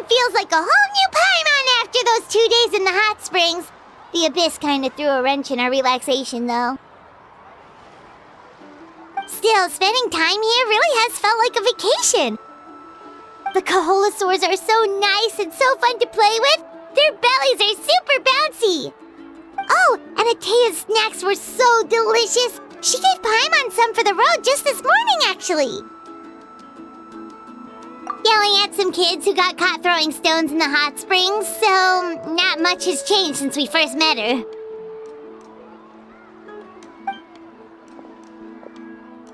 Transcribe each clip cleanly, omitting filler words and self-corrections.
feels like a whole new Paimon after those 2 days in the hot springs. The Abyss kinda threw a wrench in our relaxation, though. Still, spending time here really has felt like a vacation. The Kaholosaurs are so nice and so fun to play with. Their bellies are super bouncy. Oh, and Atea's snacks were so delicious. She gave Paimon some for the road just this morning, actually. Yelling at some kids who got caught throwing stones in the hot springs, so not much has changed since we first met her.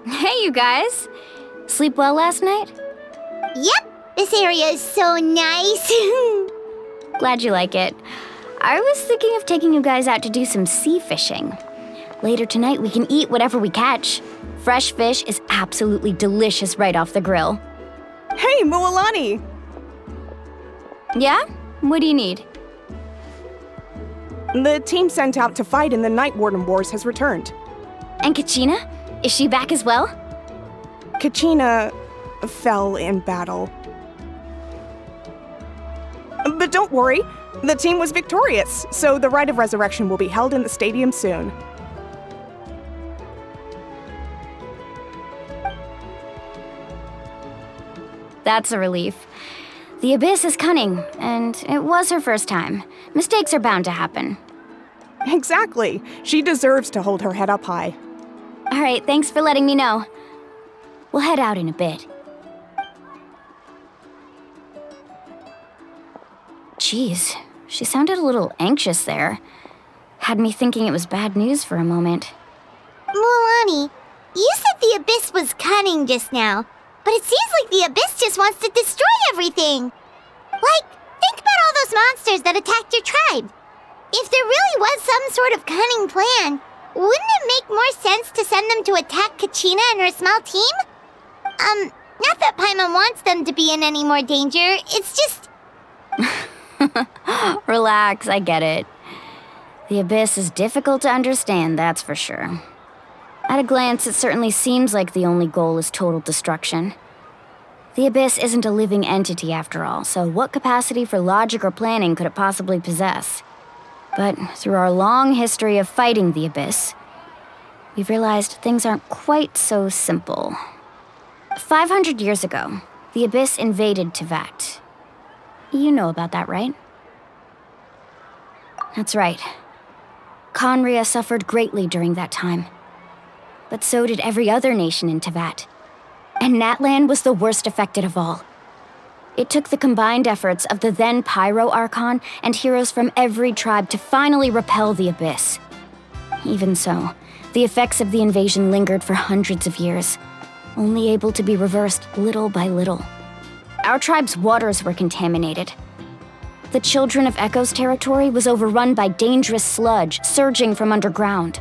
Hey, you guys. Sleep well last night? Yep, this area is so nice. Glad you like it. I was thinking of taking you guys out to do some sea fishing. Later tonight, we can eat whatever we catch. Fresh fish is absolutely delicious right off the grill. Hey, Mualani! Yeah? What do you need? The team sent out to fight in the Night Warden Wars has returned. And Kachina? Is she back as well? Kachina fell in battle. But don't worry, the team was victorious, so the Rite of Resurrection will be held in the stadium soon. That's a relief. The Abyss is cunning, and it was her first time. Mistakes are bound to happen. Exactly. She deserves to hold her head up high. All right, thanks for letting me know. We'll head out in a bit. Jeez, she sounded a little anxious there. Had me thinking it was bad news for a moment. Mualani, you said the Abyss was cunning just now, but it seems like the Abyss just wants to destroy everything. Like, think about all those monsters that attacked your tribe. If there really was some sort of cunning plan, wouldn't it make more sense to send them to attack Kachina and her small team? Not that Paimon wants them to be in any more danger, it's just... Relax, I get it. The Abyss is difficult to understand, that's for sure. At a glance, it certainly seems like the only goal is total destruction. The Abyss isn't a living entity after all, so what capacity for logic or planning could it possibly possess? But through our long history of fighting the Abyss, we've realized things aren't quite so simple. 500 years ago, the Abyss invaded Teyvat. You know about that, right? That's right. Conria suffered greatly during that time. But so did every other nation in Teyvat. And Natlan was the worst affected of all. It took the combined efforts of the then Pyro Archon and heroes from every tribe to finally repel the Abyss. Even so, the effects of the invasion lingered for hundreds of years, only able to be reversed little by little. Our tribe's waters were contaminated. The Children of Echo's territory was overrun by dangerous sludge surging from underground.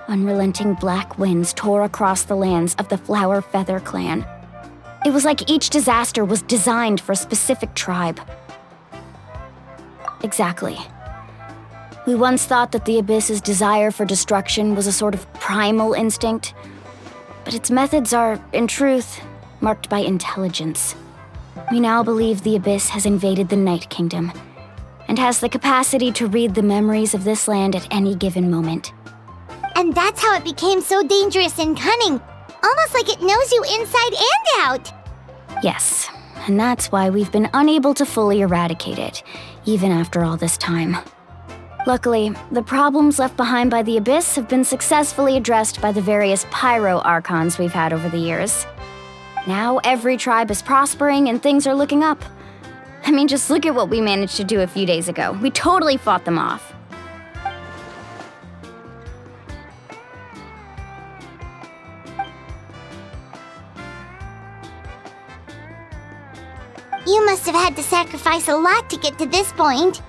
Unrelenting black winds tore across the lands of the Flower Feather clan. It was like each disaster was designed for a specific tribe. Exactly. We once thought that the Abyss's desire for destruction was a sort of primal instinct, but its methods are, in truth, marked by intelligence. We now believe the Abyss has invaded the Night Kingdom, and has the capacity to read the memories of this land at any given moment. And that's how it became so dangerous and cunning, almost like it knows you inside and out. Yes, and that's why we've been unable to fully eradicate it, even after all this time. Luckily, the problems left behind by the Abyss have been successfully addressed by the various Pyro Archons we've had over the years. Now every tribe is prospering and things are looking up. I mean, just look at what we managed to do a few days ago. We totally fought them off. You must have had to sacrifice a lot to get to this point.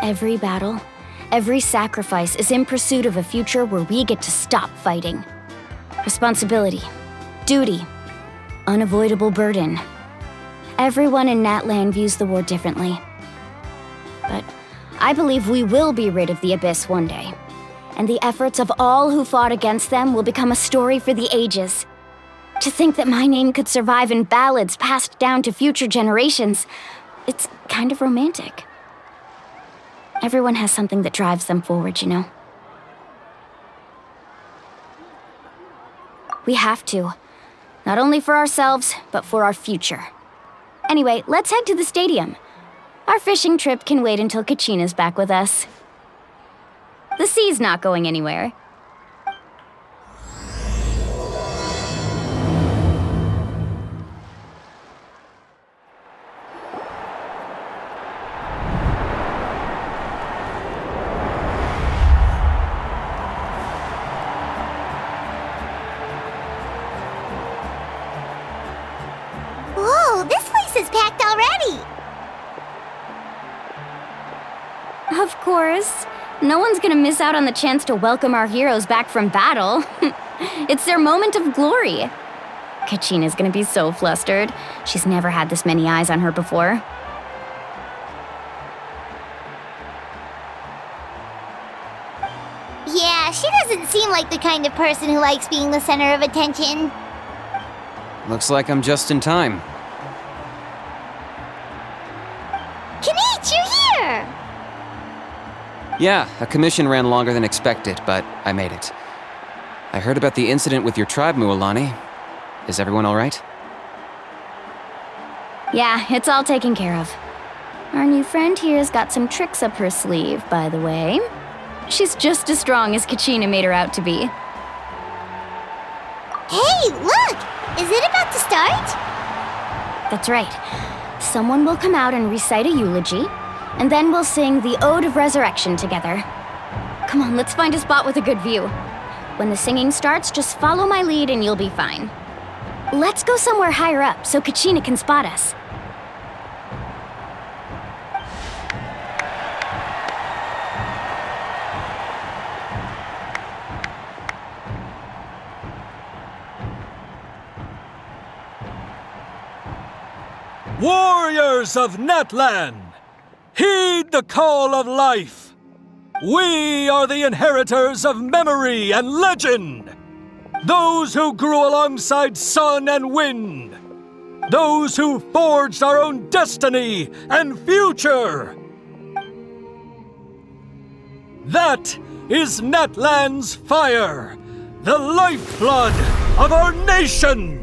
Every battle, every sacrifice is in pursuit of a future where we get to stop fighting. Responsibility, duty, unavoidable burden. Everyone in Natlan views the war differently. But I believe we will be rid of the Abyss one day, and the efforts of all who fought against them will become a story for the ages. To think that my name could survive in ballads passed down to future generations It's kind of romantic. Everyone has something that drives them forward, you know? We have to. Not only for ourselves, but for our future. Anyway, let's head to the stadium. Our fishing trip can wait until Kachina's back with us. The sea's not going anywhere. Whoa, this place is packed already! Of course. No one's gonna miss out on the chance to welcome our heroes back from battle. It's their moment of glory. Kachina's gonna be so flustered. She's never had this many eyes on her before. Yeah, she doesn't seem like the kind of person who likes being the center of attention. Looks like I'm just in time. Kinich, you're here! Yeah, a commission ran longer than expected, but I made it. I heard about the incident with your tribe, Mualani. Is everyone all right? Yeah, it's all taken care of. Our new friend here's got some tricks up her sleeve, by the way. She's just as strong as Kachina made her out to be. Hey, look! Is it about to start? That's right. Someone will come out and recite a eulogy, and then we'll sing the Ode of Resurrection together. Come on, let's find a spot with a good view. When the singing starts, just follow my lead and you'll be fine. Let's go somewhere higher up so Kachina can spot us. Warriors of Natlan, heed the call of life. We are the inheritors of memory and legend. Those who grew alongside sun and wind. Those who forged our own destiny and future. That is Natlan's fire, the lifeblood of our nation.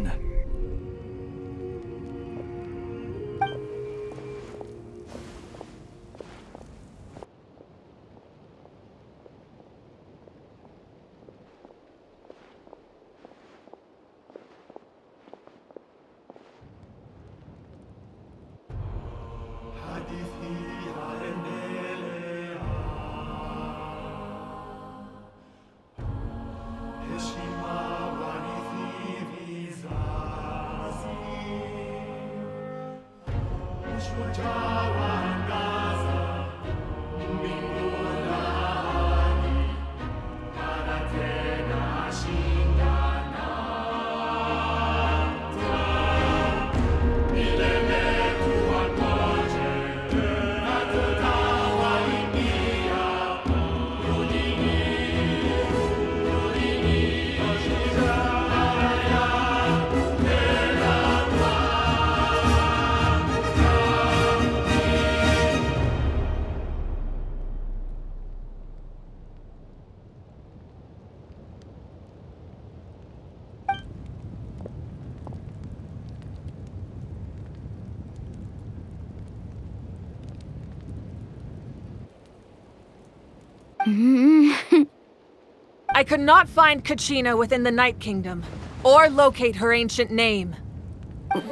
I could not find Kachina within the Night Kingdom, or locate her ancient name.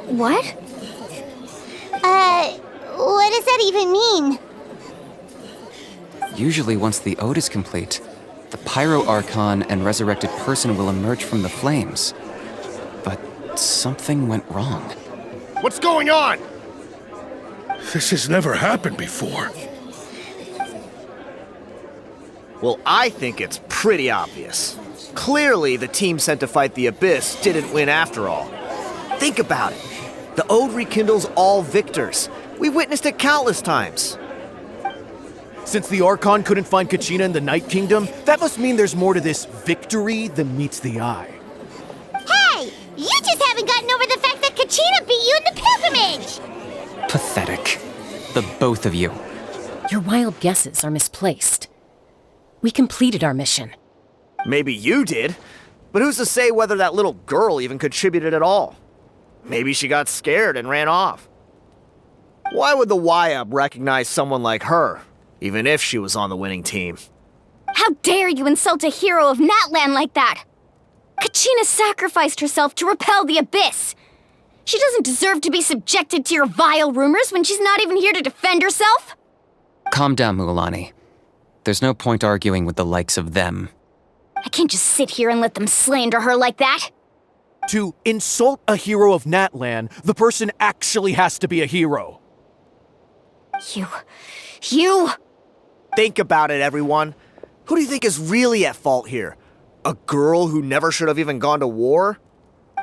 What? What does that even mean? Usually once the ode is complete, the Pyro Archon and resurrected person will emerge from the flames. But something went wrong. What's going on? This has never happened before. Well, I think it's pretty obvious. Clearly, the team sent to fight the Abyss didn't win after all. Think about it. The Ode rekindles all victors. We witnessed it countless times. Since the Archon couldn't find Kachina in the Night Kingdom, that must mean there's more to this victory than meets the eye. Hey! You just haven't gotten over the fact that Kachina beat you in the pilgrimage! Pathetic. The both of you. Your wild guesses are misplaced. We completed our mission. Maybe you did, but who's to say whether that little girl even contributed at all? Maybe she got scared and ran off. Why would the YUB recognize someone like her, even if she was on the winning team? How dare you insult a hero of Natlan like that? Kachina sacrificed herself to repel the Abyss. She doesn't deserve to be subjected to your vile rumors when she's not even here to defend herself. Calm down, Mualani. There's no point arguing with the likes of them. I can't just sit here and let them slander her like that. To insult a hero of Natlan, the person actually has to be a hero. You... Think about it, everyone. Who do you think is really at fault here? A girl who never should have even gone to war?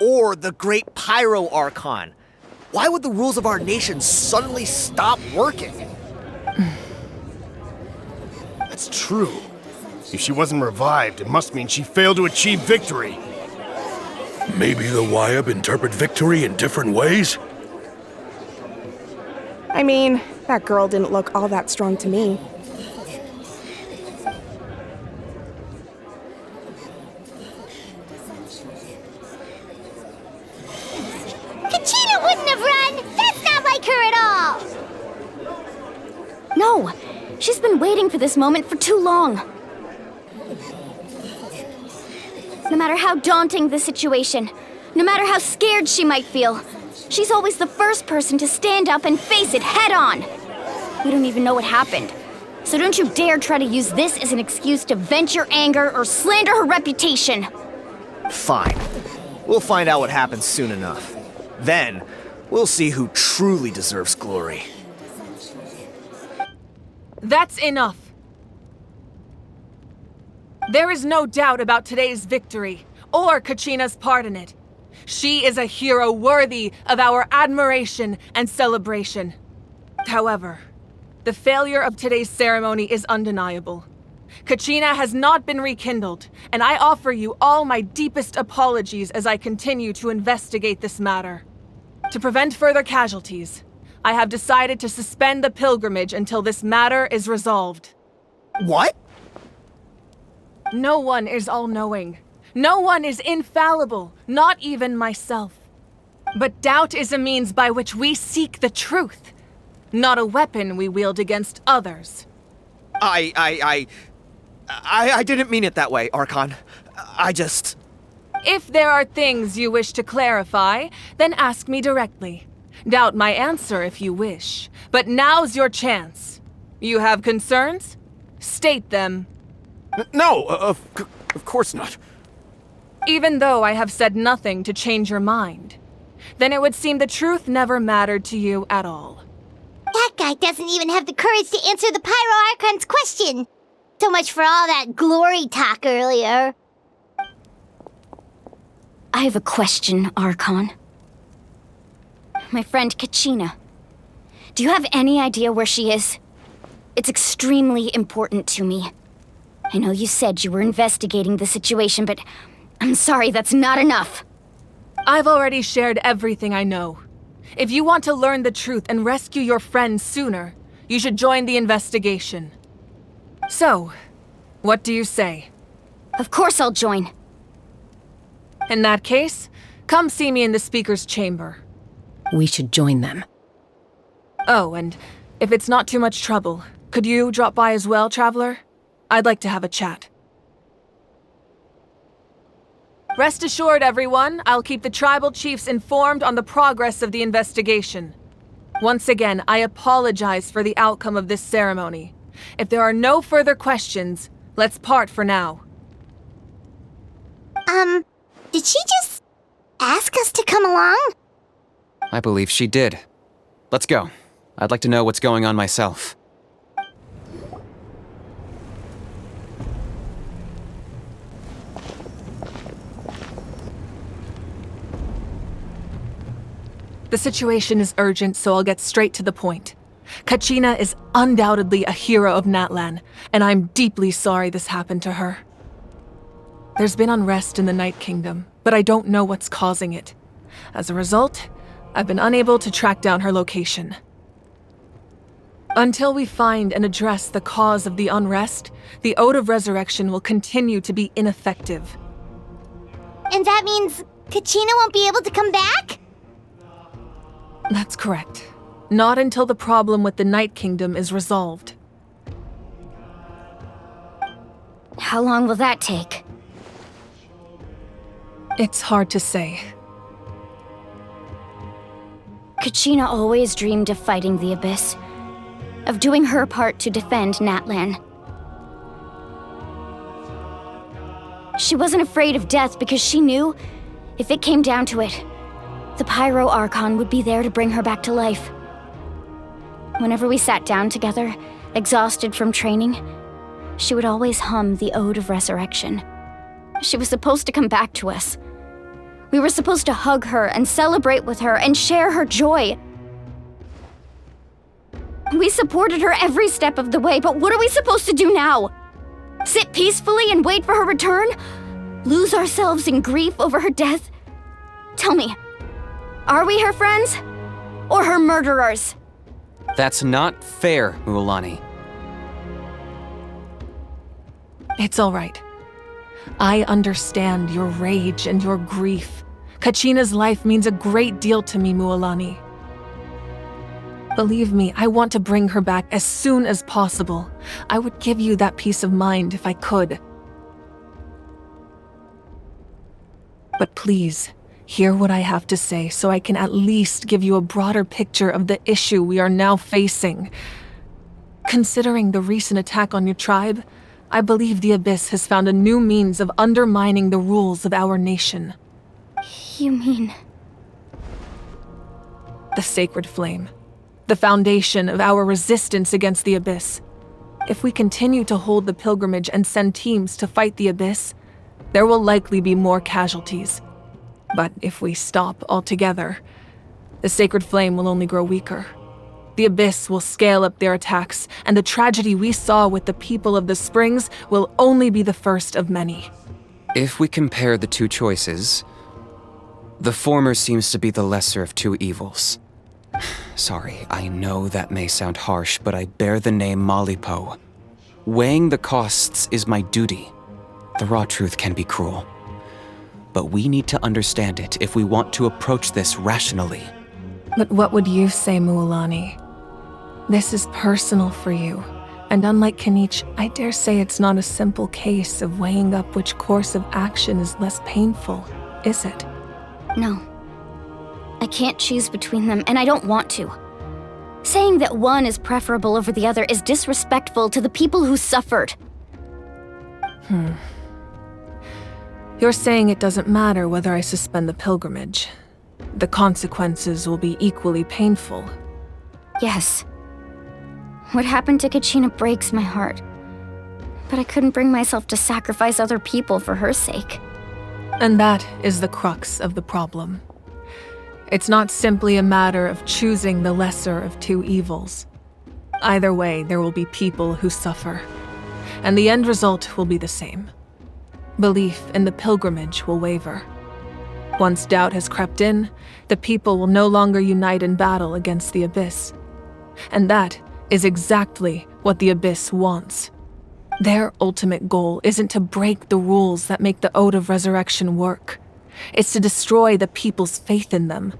Or the great Pyro Archon? Why would the rules of our nation suddenly stop working? That's true. If she wasn't revived, it must mean she failed to achieve victory. Maybe the YUB interpret victory in different ways? I mean, that girl didn't look all that strong to me. Kachina wouldn't have run! That's not like her at all! No, she's been waiting for this moment for too long. No matter how daunting the situation, no matter how scared she might feel, she's always the first person to stand up and face it head on. We don't even know what happened, so don't you dare try to use this as an excuse to vent your anger or slander her reputation. Fine. We'll find out what happens soon enough. Then, we'll see who truly deserves glory. That's enough. There is no doubt about today's victory, or Kachina's part in it. She is a hero worthy of our admiration and celebration. However, the failure of today's ceremony is undeniable. Kachina has not been rekindled, and I offer you all my deepest apologies as I continue to investigate this matter. To prevent further casualties, I have decided to suspend the pilgrimage until this matter is resolved. What? No one is all-knowing. No one is infallible, not even myself. But doubt is a means by which we seek the truth, not a weapon we wield against others. I didn't mean it that way, Archon. I just... If there are things you wish to clarify, then ask me directly. Doubt my answer if you wish, but now's your chance. You have concerns? State them. No, of course not. Even though I have said nothing to change your mind, then it would seem the truth never mattered to you at all. That guy doesn't even have the courage to answer the Pyro Archon's question. So much for all that glory talk earlier. I have a question, Archon. My friend Kachina. Do you have any idea where she is? It's extremely important to me. I know you said you were investigating the situation, but I'm sorry, that's not enough. I've already shared everything I know. If you want to learn the truth and rescue your friend sooner, you should join the investigation. So, what do you say? Of course I'll join. In that case, come see me in the speaker's chamber. We should join them. Oh, and if it's not too much trouble, could you drop by as well, Traveler? I'd like to have a chat. Rest assured, everyone, I'll keep the tribal chiefs informed on the progress of the investigation. Once again, I apologize for the outcome of this ceremony. If there are no further questions, let's part for now. Did she just ask us to come along? I believe she did. Let's go. I'd like to know what's going on myself. The situation is urgent, so I'll get straight to the point. Kachina is undoubtedly a hero of Natlan, and I'm deeply sorry this happened to her. There's been unrest in the Night Kingdom, but I don't know what's causing it. As a result, I've been unable to track down her location. Until we find and address the cause of the unrest, the Ode of Resurrection will continue to be ineffective. And that means Kachina won't be able to come back? That's correct. Not until the problem with the Night Kingdom is resolved. How long will that take? It's hard to say. Kachina always dreamed of fighting the Abyss, of doing her part to defend Natlan. She wasn't afraid of death because she knew, if it came down to it, the Pyro Archon would be there to bring her back to life. Whenever we sat down together, exhausted from training, she would always hum the Ode of Resurrection. She was supposed to come back to us. We were supposed to hug her and celebrate with her and share her joy. We supported her every step of the way, but what are we supposed to do now? Sit peacefully and wait for her return? Lose ourselves in grief over her death? Tell me, are we her friends? Or her murderers? That's not fair, Mualani. It's all right. I understand your rage and your grief. Kachina's life means a great deal to me, Mualani. Believe me, I want to bring her back as soon as possible. I would give you that peace of mind if I could. But please, hear what I have to say so I can at least give you a broader picture of the issue we are now facing. Considering the recent attack on your tribe, I believe the Abyss has found a new means of undermining the rules of our nation. You mean... The Sacred Flame. The foundation of our resistance against the Abyss. If we continue to hold the pilgrimage and send teams to fight the Abyss, there will likely be more casualties. But if we stop altogether, the Sacred Flame will only grow weaker. The Abyss will scale up their attacks, and the tragedy we saw with the people of the Springs will only be the first of many. If we compare the two choices, the former seems to be the lesser of two evils. Sorry, I know that may sound harsh, but I bear the name Malipo. Weighing the costs is my duty. The raw truth can be cruel. But we need to understand it if we want to approach this rationally. But what would you say, Mualani? This is personal for you, and unlike Kanich, I dare say it's not a simple case of weighing up which course of action is less painful, is it? No. I can't choose between them, and I don't want to. Saying that one is preferable over the other is disrespectful to the people who suffered. You're saying it doesn't matter whether I suspend the pilgrimage. The consequences will be equally painful. Yes. What happened to Kachina breaks my heart. But I couldn't bring myself to sacrifice other people for her sake. And that is the crux of the problem. It's not simply a matter of choosing the lesser of two evils. Either way, there will be people who suffer. And the end result will be the same. Belief in the pilgrimage will waver. Once doubt has crept in, the people will no longer unite in battle against the Abyss. And that is exactly what the Abyss wants. Their ultimate goal isn't to break the rules that make the Ode of Resurrection work. It's to destroy the people's faith in them.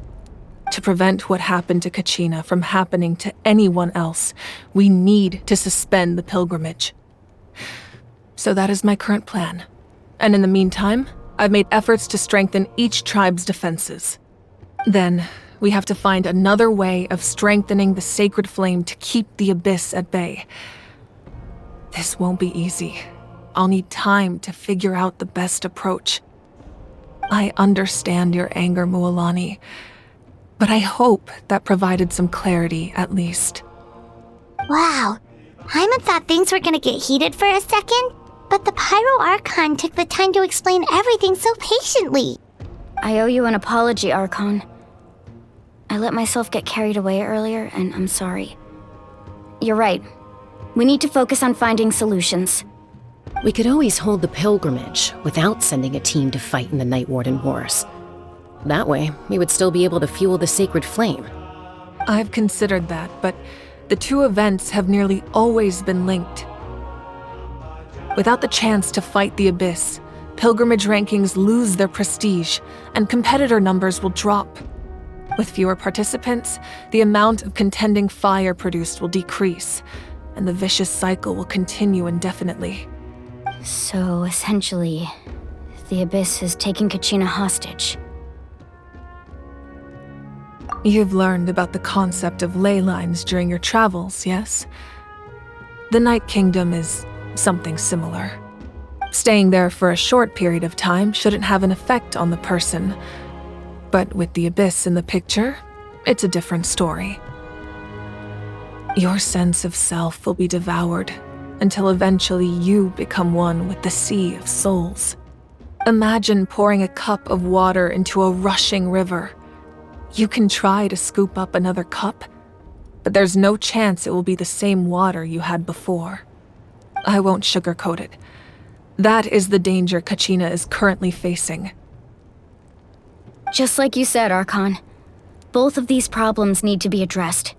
To prevent what happened to Kachina from happening to anyone else, we need to suspend the pilgrimage. So that is my current plan. And in the meantime, I've made efforts to strengthen each tribe's defenses. Then, we have to find another way of strengthening the Sacred Flame to keep the Abyss at bay. This won't be easy. I'll need time to figure out the best approach. I understand your anger, Mualani, but I hope that provided some clarity at least. Wow. Hyman thought things were gonna get heated for a second, but the Pyro Archon took the time to explain everything so patiently. I owe you an apology, Archon. I let myself get carried away earlier, and I'm sorry. You're right. We need to focus on finding solutions. We could always hold the pilgrimage without sending a team to fight in the Night Warden Wars. That way, we would still be able to fuel the Sacred Flame. I've considered that, but The two events have nearly always been linked. Without the chance to fight the Abyss, pilgrimage rankings lose their prestige, and competitor numbers will drop. With fewer participants, the amount of contending fire produced will decrease, and the vicious cycle will continue indefinitely. So, essentially, the Abyss is taking Kachina hostage. You've learned about the concept of ley lines during your travels, yes? The Night Kingdom is something similar. Staying there for a short period of time shouldn't have an effect on the person. But with the Abyss in the picture, it's a different story. Your sense of self will be devoured until eventually you become one with the Sea of Souls. Imagine pouring a cup of water into a rushing river. You can try to scoop up another cup, but there's no chance it will be the same water you had before. I won't sugarcoat it. That is the danger Kachina is currently facing. Just like you said, Archon. Both of these problems need to be addressed.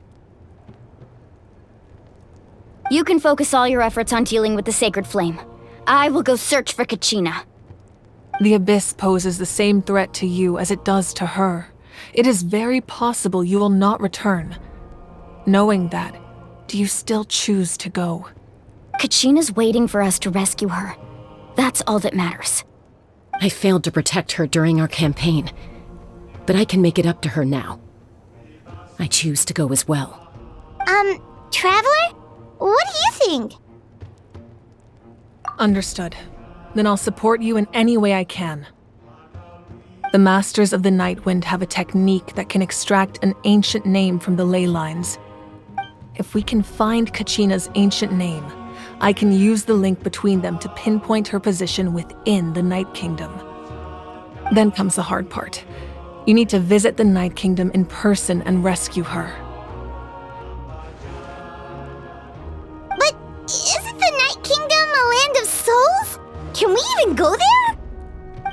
You can focus all your efforts on dealing with the Sacred Flame. I will go search for Kachina. The Abyss poses the same threat to you as it does to her. It is very possible you will not return. Knowing that, do you still choose to go? Kachina's waiting for us to rescue her. That's all that matters. I failed to protect her during our campaign, but I can make it up to her now. I choose to go as well. Traveler? What do you think? Understood. Then I'll support you in any way I can. The Masters of the Nightwind have a technique that can extract an ancient name from the ley lines. If we can find Kachina's ancient name, I can use the link between them to pinpoint her position within the Night Kingdom. Then comes the hard part. You need to visit the Night Kingdom in person and rescue her. But isn't the Night Kingdom a land of souls? Can we even go there?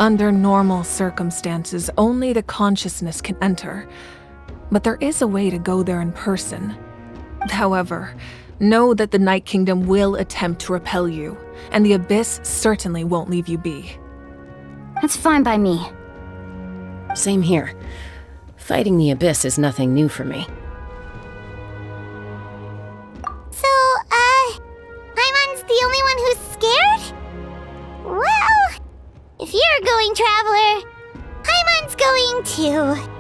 Under normal circumstances, only the consciousness can enter. But there is a way to go there in person. However, know that the Night Kingdom will attempt to repel you, and the Abyss certainly won't leave you be. That's fine by me. Same here. Fighting the Abyss is nothing new for me. So, Paimon's the only one who's scared? Well, if you're going, Traveler, Paimon's going too.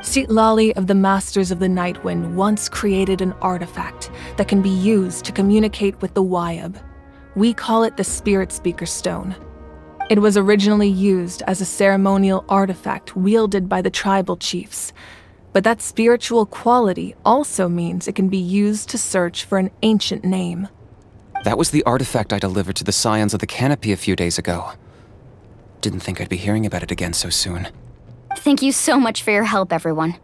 Citlali of the Masters of the Nightwind once created an artifact that can be used to communicate with the Wyab. We call it the Spirit Speaker Stone. It was originally used as a ceremonial artifact wielded by the tribal chiefs, but that spiritual quality also means it can be used to search for an ancient name. That was the artifact I delivered to the Scions of the Canopy a few days ago. Didn't think I'd be hearing about it again so soon. Thank you so much for your help, everyone.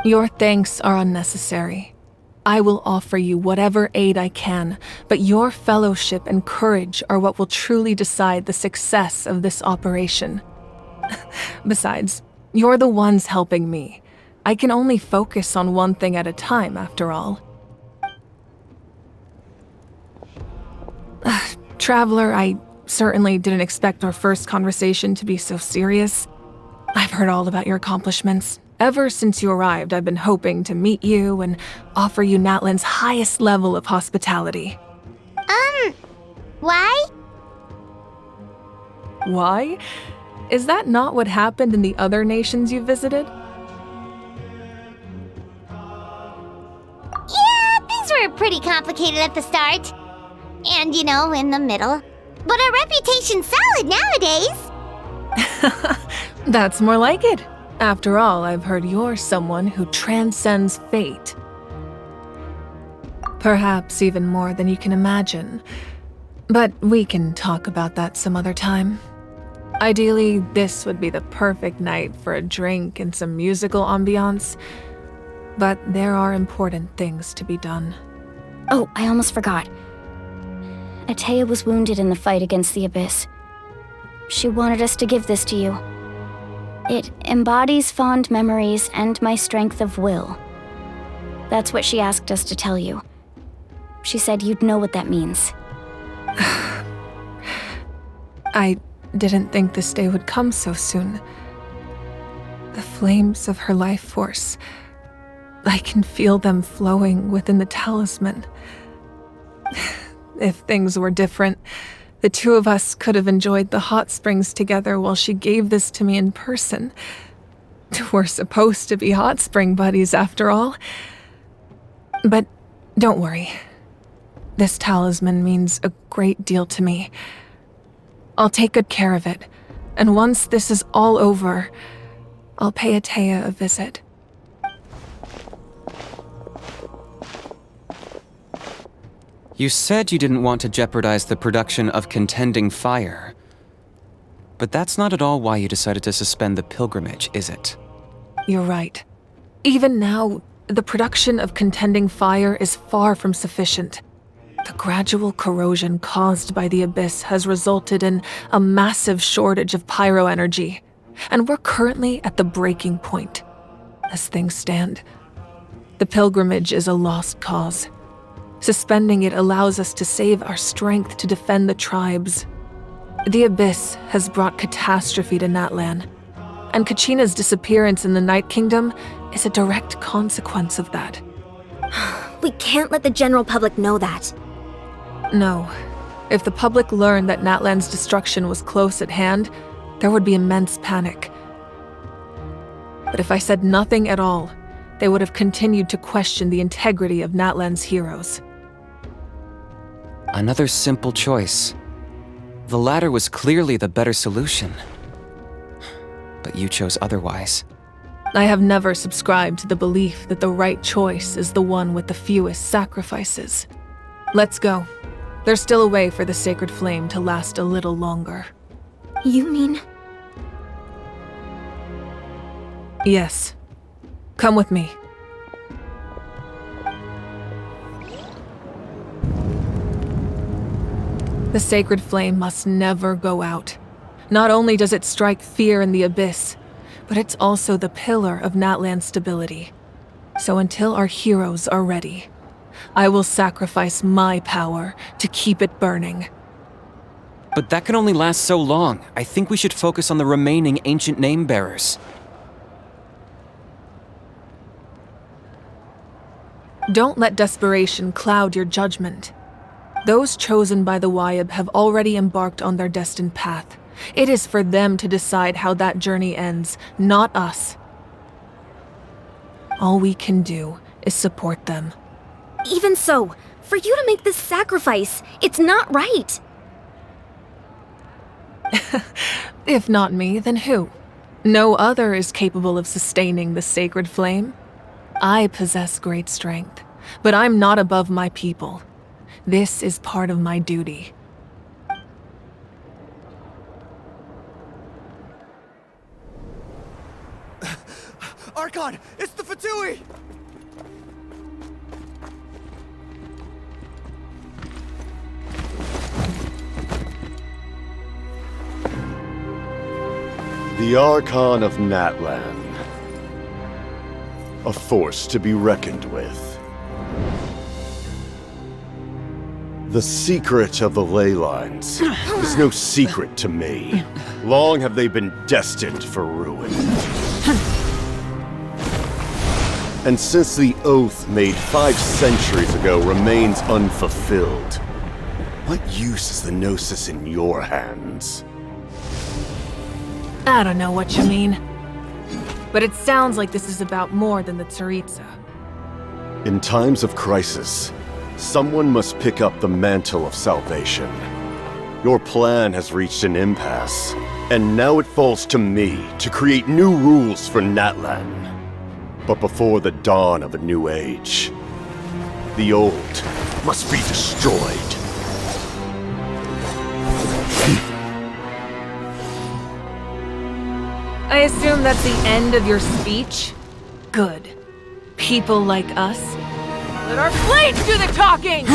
Your thanks are unnecessary. I will offer you whatever aid I can, but your fellowship and courage are what will truly decide the success of this operation. Besides, you're the ones helping me. I can only focus on one thing at a time, after all. Traveler, I certainly didn't expect our first conversation to be so serious. I've heard all about your accomplishments. Ever since you arrived, I've been hoping to meet you and offer you Natlan's highest level of hospitality. Why? Why? Is that not what happened in the other nations you visited? Yeah, things were pretty complicated at the start. And, in the middle. But our reputation's solid nowadays. That's more like it. After all, I've heard you're someone who transcends fate. Perhaps even more than you can imagine. But we can talk about that some other time. Ideally, this would be the perfect night for a drink and some musical ambiance. But there are important things to be done. Oh, I almost forgot. Atea was wounded in the fight against the Abyss. She wanted us to give this to you. It embodies fond memories and my strength of will. That's what she asked us to tell you. She said you'd know what that means. I didn't think this day would come so soon. The flames of her life force. I can feel them flowing within the talisman. If things were different, the two of us could have enjoyed the hot springs together while she gave this to me in person. We're supposed to be hot spring buddies after all. But don't worry. This talisman means a great deal to me. I'll take good care of it, and once this is all over, I'll pay Atea a visit. You said you didn't want to jeopardize the production of Contending Fire. But that's not at all why you decided to suspend the pilgrimage, is it? You're right. Even now, the production of Contending Fire is far from sufficient. The gradual corrosion caused by the Abyss has resulted in a massive shortage of pyro energy, and we're currently at the breaking point. As things stand, the pilgrimage is a lost cause. Suspending it allows us to save our strength to defend the tribes. The Abyss has brought catastrophe to Natlan, and Kachina's disappearance in the Night Kingdom is a direct consequence of that. We can't let the general public know that. No. If the public learned that Natlan's destruction was close at hand, there would be immense panic. But if I said nothing at all, they would have continued to question the integrity of Natlan's heroes. Another simple choice. The latter was clearly the better solution. But you chose otherwise. I have never subscribed to the belief that the right choice is the one with the fewest sacrifices. Let's go. There's still a way for the sacred flame to last a little longer. You mean? Yes. Come with me. The sacred flame must never go out. Not only does it strike fear in the Abyss, but it's also the pillar of Natlan's stability. So until our heroes are ready, I will sacrifice my power to keep it burning. But that can only last so long. I think we should focus on the remaining ancient name-bearers. Don't let desperation cloud your judgment. Those chosen by the Wyab have already embarked on their destined path. It is for them to decide how that journey ends, not us. All we can do is support them. Even so, for you to make this sacrifice, it's not right. If not me, then who? No other is capable of sustaining the sacred flame. I possess great strength, but I'm not above my people. This is part of my duty. Archon! It's the Fatui! The Archon of Natlan. A force to be reckoned with. The secret of the ley lines is no secret to me. Long have they been destined for ruin. And since the oath made 5 centuries ago remains unfulfilled, what use is the Gnosis in your hands? I don't know what you mean. But it sounds like this is about more than the Tsaritsa. In times of crisis, someone must pick up the mantle of salvation. Your plan has reached an impasse, and now it falls to me to create new rules for Natlan. But before the dawn of a new age, the old must be destroyed. I assume that's the end of your speech? Good. People like us. Let our blades do the talking!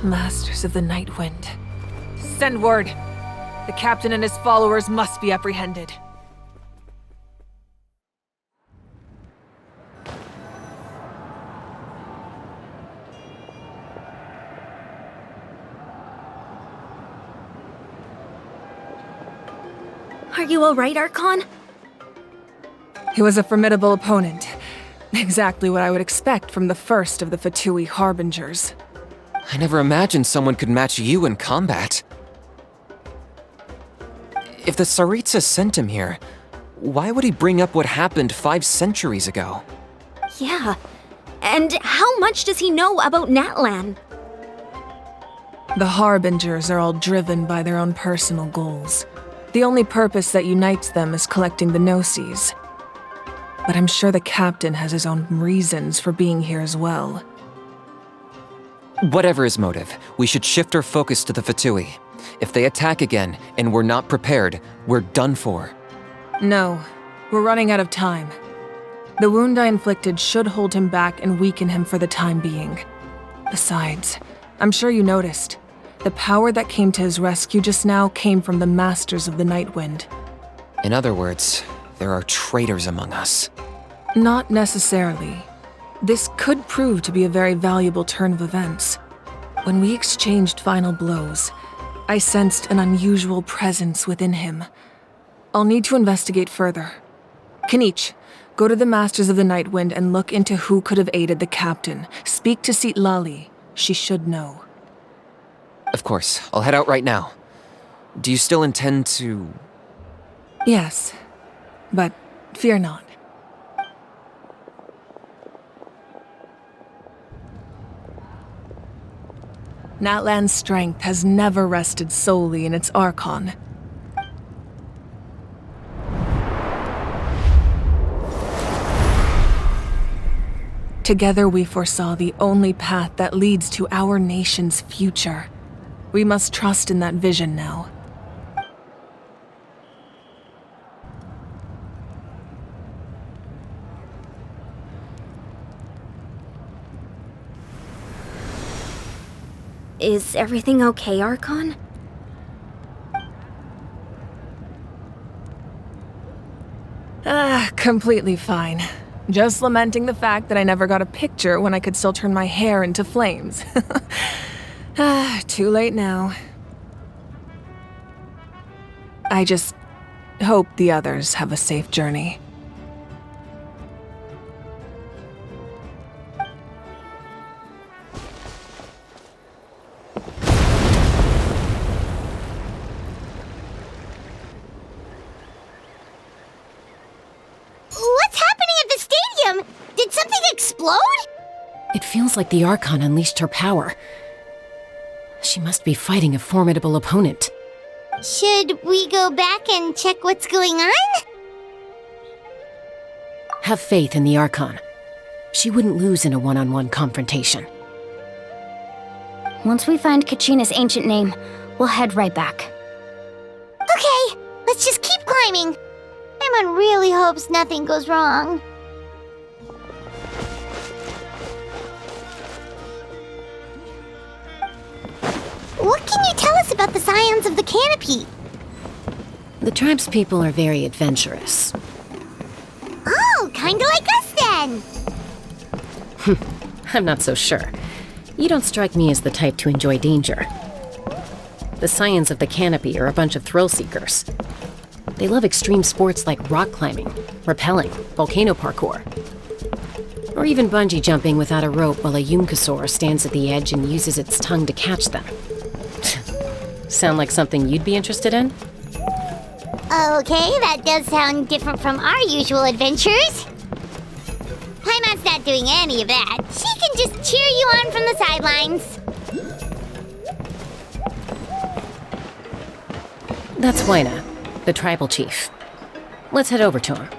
Masters of the Night Wind. Send word. The captain and his followers must be apprehended. Are you alright, Archon? He was a formidable opponent. Exactly what I would expect from the first of the Fatui Harbingers. I never imagined someone could match you in combat. If the Tsaritsa sent him here, why would he bring up what happened 5 centuries ago? Yeah. And how much does he know about Natlan? The Harbingers are all driven by their own personal goals. The only purpose that unites them is collecting the Gnosis. But I'm sure the captain has his own reasons for being here as well. Whatever his motive, we should shift our focus to the Fatui. If they attack again, and we're not prepared, we're done for. No, we're running out of time. The wound I inflicted should hold him back and weaken him for the time being. Besides, I'm sure you noticed, the power that came to his rescue just now came from the Masters of the Night Wind. In other words, there are traitors among us. Not necessarily. This could prove to be a very valuable turn of events. When we exchanged final blows, I sensed an unusual presence within him. I'll need to investigate further. Kanich, go to the Masters of the Night Wind and look into who could have aided the captain. Speak to Sitlali. She should know. Of course, I'll head out right now. Do you still intend to... Yes, but fear not. Natlan's strength has never rested solely in its Archon. Together we foresaw the only path that leads to our nation's future. We must trust in that vision now. Is everything okay, Archon? Completely fine. Just lamenting the fact that I never got a picture when I could still turn my hair into flames. Too late now. I just hope the others have a safe journey. What's happening at the stadium? Did something explode? It feels like the Archon unleashed her power. She must be fighting a formidable opponent. Should we go back and check what's going on? Have faith in the Archon. She wouldn't lose in a one-on-one confrontation. Once we find Kachina's ancient name, we'll head right back. Okay, let's just keep climbing. Paimon really hopes nothing goes wrong. What can you tell us about the Scions of the Canopy? The tribespeople are very adventurous. Oh, kinda like us then. I'm not so sure. You don't strike me as the type to enjoy danger. The Scions of the Canopy are a bunch of thrill-seekers. They love extreme sports like rock climbing, rappelling, volcano parkour, or even bungee jumping without a rope while a Yunkasaur stands at the edge and uses its tongue to catch them. Sound like something you'd be interested in? Okay, that does sound different from our usual adventures. Paimon's not doing any of that. She can just cheer you on from the sidelines. That's Waina, the tribal chief. Let's head over to him.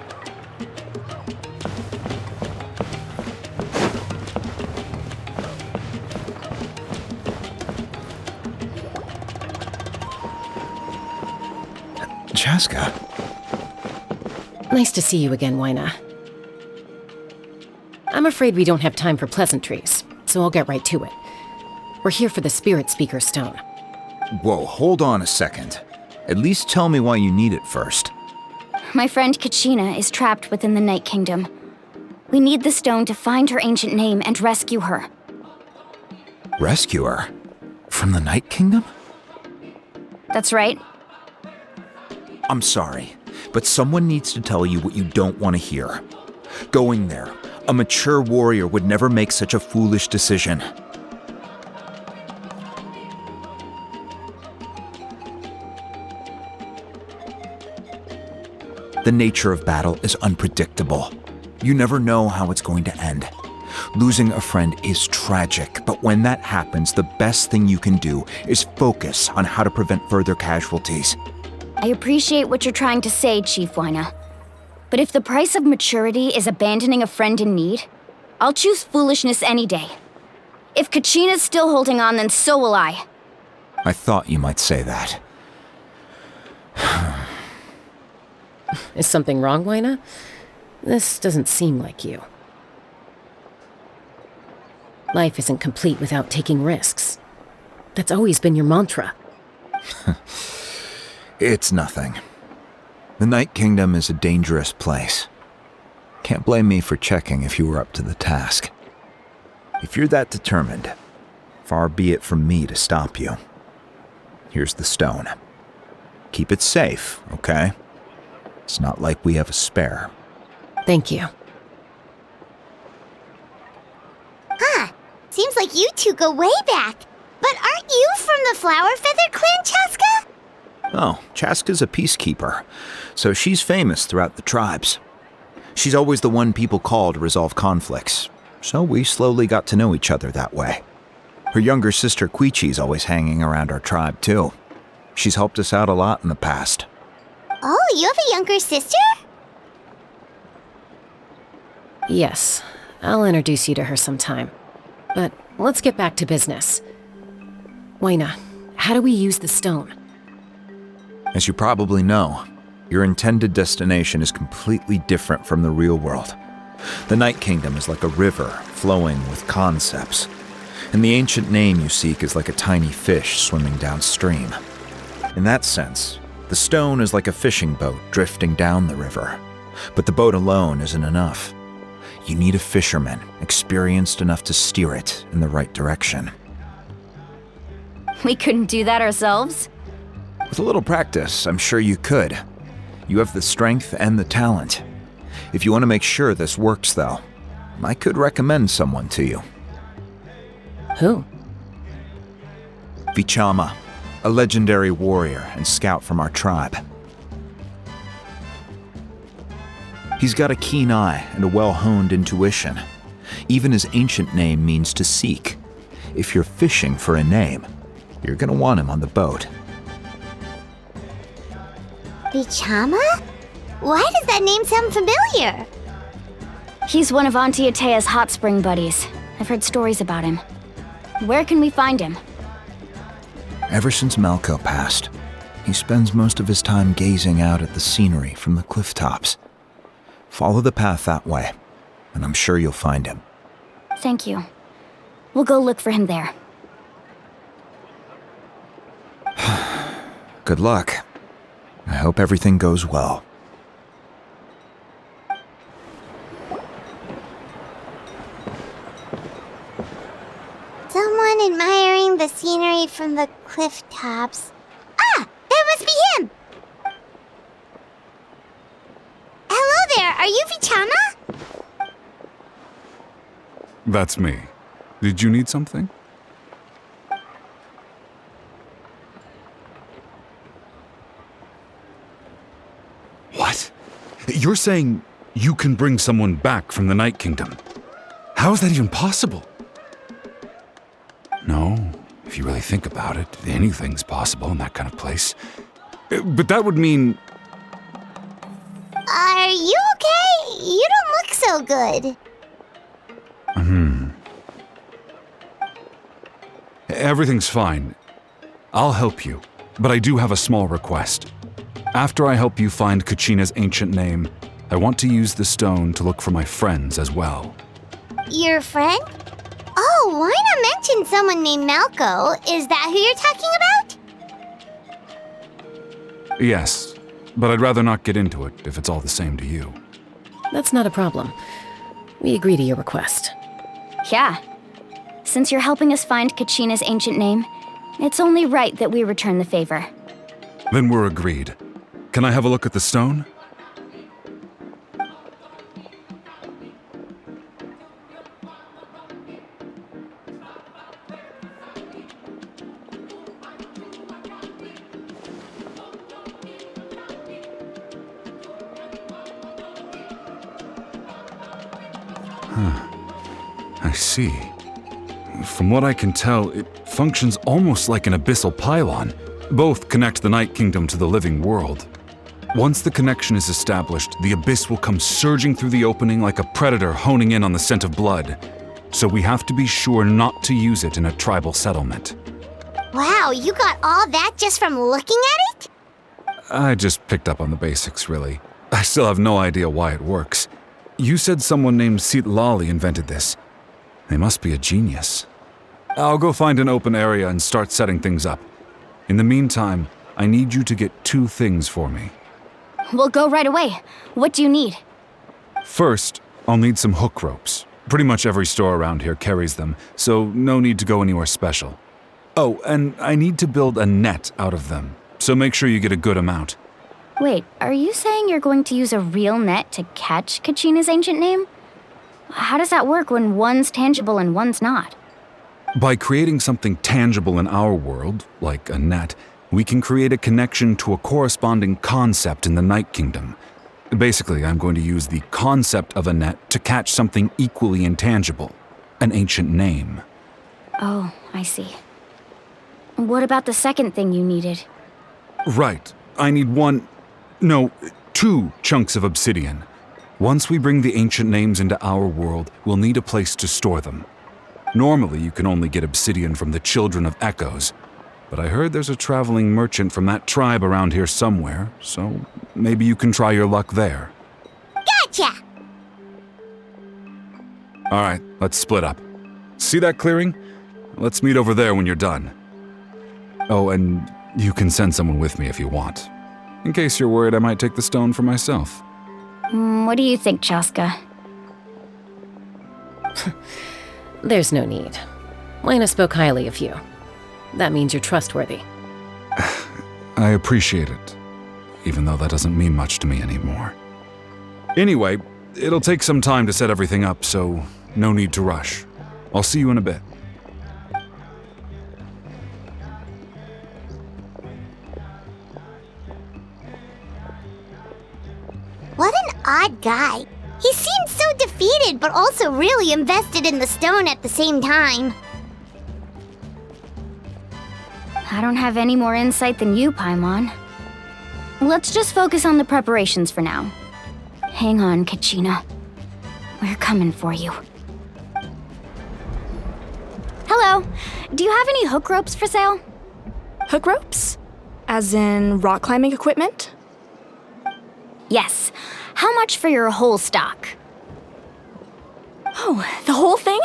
Chaska. Nice to see you again, Wyna. I'm afraid we don't have time for pleasantries, so I'll get right to it. We're here for the Spirit Speaker Stone. Whoa, hold on a second. At least tell me why you need it first. My friend Kachina is trapped within the Night Kingdom. We need the stone to find her ancient name and rescue her. Rescue her? From the Night Kingdom? That's right. I'm sorry, but someone needs to tell you what you don't want to hear. Going there, a mature warrior would never make such a foolish decision. The nature of battle is unpredictable. You never know how it's going to end. Losing a friend is tragic, but when that happens, the best thing you can do is focus on how to prevent further casualties. I appreciate what you're trying to say, Chief Wyna. But if the price of maturity is abandoning a friend in need, I'll choose foolishness any day. If Kachina's still holding on, then so will I. I thought you might say that. Is something wrong, Wyna? This doesn't seem like you. Life isn't complete without taking risks. That's always been your mantra. It's nothing. The Night Kingdom is a dangerous place. Can't blame me for checking if you were up to the task. If you're that determined, far be it from me to stop you. Here's the stone. Keep it safe, okay? It's not like we have a spare. Thank you. Huh. Seems like you two go way back. But aren't you from the Flower Feather Clan, Chaska? Oh, Chaska's a peacekeeper, so she's famous throughout the tribes. She's always the one people call to resolve conflicts, so we slowly got to know each other that way. Her younger sister Quichi's always hanging around our tribe, too. She's helped us out a lot in the past. Oh, you have a younger sister? Yes, I'll introduce you to her sometime. But let's get back to business. Wyna, how do we use the stone? As you probably know, your intended destination is completely different from the real world. The Night Kingdom is like a river flowing with concepts, and the ancient name you seek is like a tiny fish swimming downstream. In that sense, the stone is like a fishing boat drifting down the river, but the boat alone isn't enough. You need a fisherman experienced enough to steer it in the right direction. We couldn't do that ourselves? With a little practice, I'm sure you could. You have the strength and the talent. If you want to make sure this works, though, I could recommend someone to you. Who? Vichama, a legendary warrior and scout from our tribe. He's got a keen eye and a well-honed intuition. Even his ancient name means to seek. If you're fishing for a name, you're gonna want him on the boat. Vichama? Why does that name sound familiar? He's one of Auntie Atea's hot spring buddies. I've heard stories about him. Where can we find him? Ever since Malco passed, he spends most of his time gazing out at the scenery from the cliff tops. Follow the path that way, and I'm sure you'll find him. Thank you. We'll go look for him there. Good luck. I hope everything goes well. Someone admiring the scenery from the cliff tops. Ah! That must be him! Hello there, are you Vichama? That's me. Did you need something? What? You're saying you can bring someone back from the Night Kingdom? How is that even possible? No, if you really think about it, anything's possible in that kind of place. But that would mean... Are you okay? You don't look so good. Everything's fine. I'll help you, but I do have a small request. After I help you find Kachina's ancient name, I want to use the stone to look for my friends as well. Your friend? Oh, why not mention someone named Malco? Is that who you're talking about? Yes, but I'd rather not get into it if it's all the same to you. That's not a problem. We agree to your request. Yeah. Since you're helping us find Kachina's ancient name, it's only right that we return the favor. Then we're agreed. Can I have a look at the stone? I see. From what I can tell, it functions almost like an abyssal pylon. Both connect the Night Kingdom to the living world. Once the connection is established, the abyss will come surging through the opening like a predator honing in on the scent of blood. So we have to be sure not to use it in a tribal settlement. Wow, you got all that just from looking at it? I just picked up on the basics, really. I still have no idea why it works. You said someone named Lali invented this. They must be a genius. I'll go find an open area and start setting things up. In the meantime, I need you to get 2 things for me. We'll go right away. What do you need? First, I'll need some hook ropes. Pretty much every store around here carries them, so no need to go anywhere special. Oh, and I need to build a net out of them, so make sure you get a good amount. Wait, are you saying you're going to use a real net to catch Kachina's ancient name? How does that work when one's tangible and one's not? By creating something tangible in our world, like a net, we can create a connection to a corresponding concept in the Night Kingdom. Basically, I'm going to use the concept of a net to catch something equally intangible, an ancient name. Oh, I see. What about the second thing you needed? Right. I need 2 chunks of obsidian. Once we bring the ancient names into our world, we'll need a place to store them. Normally, you can only get obsidian from the Children of Echoes, but I heard there's a traveling merchant from that tribe around here somewhere, so maybe you can try your luck there. Gotcha! All right, let's split up. See that clearing? Let's meet over there when you're done. Oh, and you can send someone with me if you want. In case you're worried I might take the stone for myself. What do you think, Chaska? There's no need. Lena spoke highly of you. That means you're trustworthy. I appreciate it, even though that doesn't mean much to me anymore. Anyway, it'll take some time to set everything up, so no need to rush. I'll see you in a bit. What an odd guy. He seemed so defeated, but also really invested in the stone at the same time. I don't have any more insight than you, Paimon. Let's just focus on the preparations for now. Hang on, Kachina. We're coming for you. Hello. Do you have any hook ropes for sale? Hook ropes? As in rock climbing equipment? Yes. How much for your whole stock? Oh, the whole thing?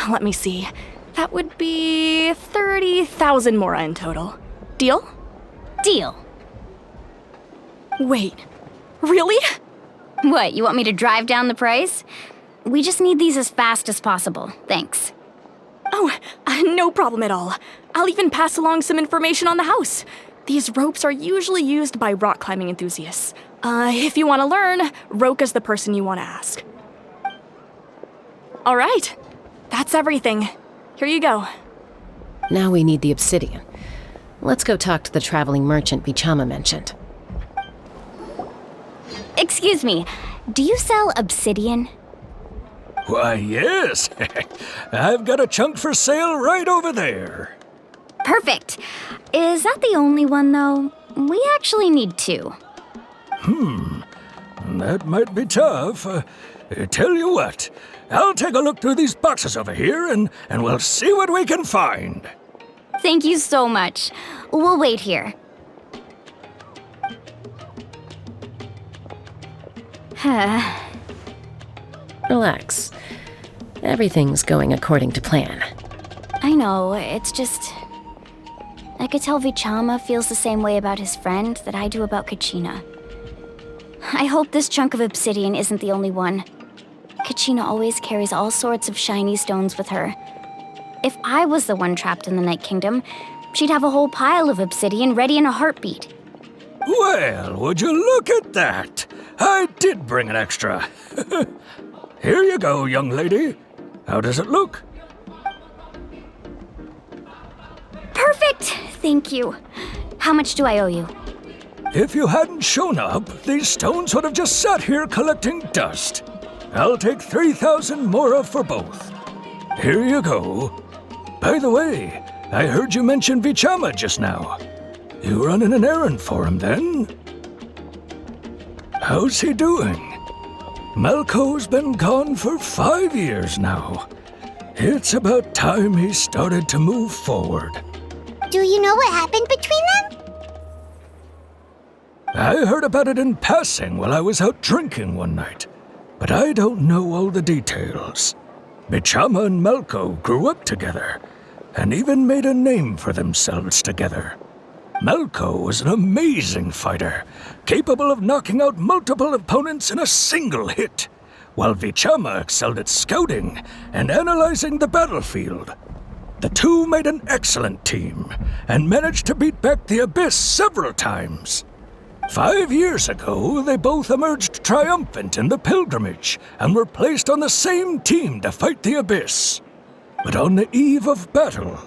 Let me see. That would be 30,000 mora in total. Deal? Deal. Wait, really? What, you want me to drive down the price? We just need these as fast as possible. Thanks. Oh, no problem at all. I'll even pass along some information on the house. These ropes are usually used by rock climbing enthusiasts. If you want to learn, Roka's the person you want to ask. All right, that's everything. Here you go. Now we need the obsidian. Let's go talk to the traveling merchant Bichama mentioned. Excuse me, do you sell obsidian? Why, yes. I've got a chunk for sale right over there. Perfect. Is that the only one, though? We actually need 2. That might be tough. Tell you what, I'll take a look through these boxes over here and we'll see what we can find. Thank you so much. We'll wait here. Relax. Everything's going according to plan. I know, it's just... I could tell Vichama feels the same way about his friend that I do about Kachina. I hope this chunk of obsidian isn't the only one. Kachina always carries all sorts of shiny stones with her. If I was the one trapped in the Night Kingdom, she'd have a whole pile of obsidian ready in a heartbeat. Well, would you look at that? I did bring an extra. Here you go, young lady. How does it look? Perfect! Thank you. How much do I owe you? If you hadn't shown up, these stones would have just sat here collecting dust. I'll take 3,000 mora for both. Here you go. By the way, I heard you mention Vichama just now. You running an errand for him, then? How's he doing? Malco's been gone for 5 years now. It's about time he started to move forward. Do you know what happened between them? I heard about it in passing while I was out drinking one night, but I don't know all the details. Vichama and Malco grew up together, and even made a name for themselves together. Malco was an amazing fighter, capable of knocking out multiple opponents in a single hit, while Vichama excelled at scouting and analyzing the battlefield. The two made an excellent team, and managed to beat back the Abyss several times. 5 years ago, they both emerged triumphant in the pilgrimage, and were placed on the same team to fight the Abyss. But on the eve of battle,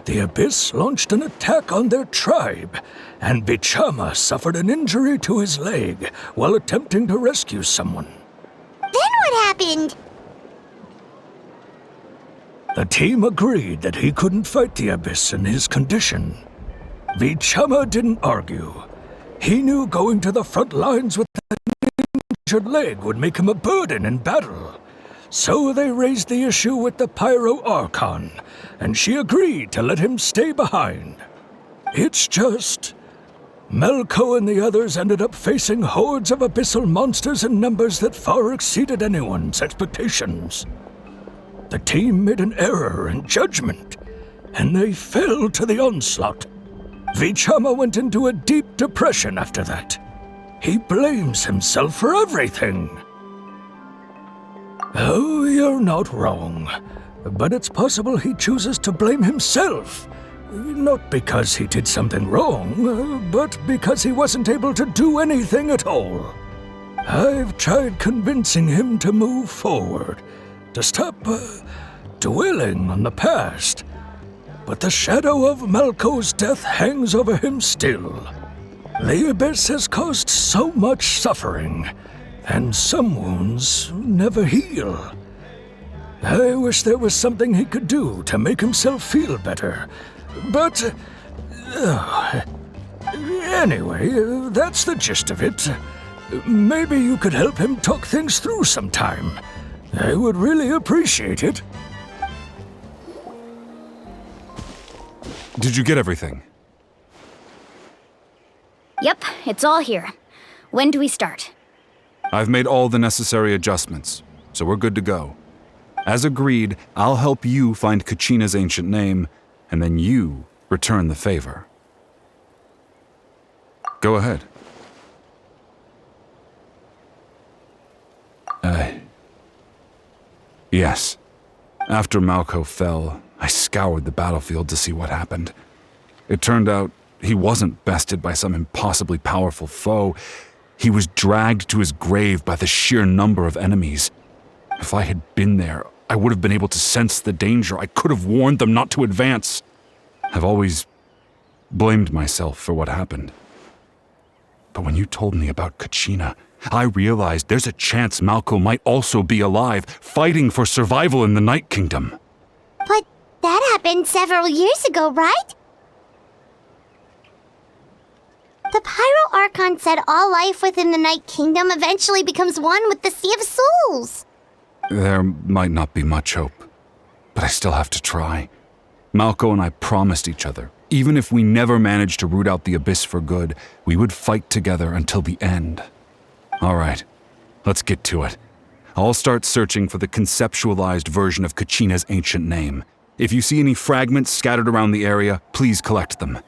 the Abyss launched an attack on their tribe, and Vichama suffered an injury to his leg while attempting to rescue someone. Then what happened? The team agreed that he couldn't fight the Abyss in his condition. Vichama didn't argue. He knew going to the front lines with an injured leg would make him a burden in battle. So they raised the issue with the Pyro Archon, and she agreed to let him stay behind. It's just... Malco and the others ended up facing hordes of abyssal monsters in numbers that far exceeded anyone's expectations. The team made an error in judgment, and they fell to the onslaught. Vichama went into a deep depression after that. He blames himself for everything. Oh, you're not wrong. But it's possible he chooses to blame himself. Not because he did something wrong, but because he wasn't able to do anything at all. I've tried convincing him to move forward, to stop dwelling on the past. But the shadow of Malco's death hangs over him still. The Abyss has caused so much suffering, and some wounds never heal. I wish there was something he could do to make himself feel better, but... anyway, that's the gist of it. Maybe you could help him talk things through sometime. I would really appreciate it. Did you get everything? Yep, it's all here. When do we start? I've made all the necessary adjustments, so we're good to go. As agreed, I'll help you find Kachina's ancient name, and then you return the favor. Go ahead. Yes. After Malco fell, I scoured the battlefield to see what happened. It turned out he wasn't bested by some impossibly powerful foe. He was dragged to his grave by the sheer number of enemies. If I had been there, I would have been able to sense the danger. I could have warned them not to advance. I've always blamed myself for what happened. But when you told me about Kachina, I realized there's a chance Malco might also be alive, fighting for survival in the Night Kingdom. But that happened several years ago, right? The Pyro Archon said all life within the Night Kingdom eventually becomes one with the Sea of Souls. There might not be much hope, but I still have to try. Malco and I promised each other, even if we never managed to root out the Abyss for good, we would fight together until the end. All right, Let's get to it. I'll start searching for the conceptualized version of Kachina's ancient name. If you see any fragments scattered around the area, please collect them.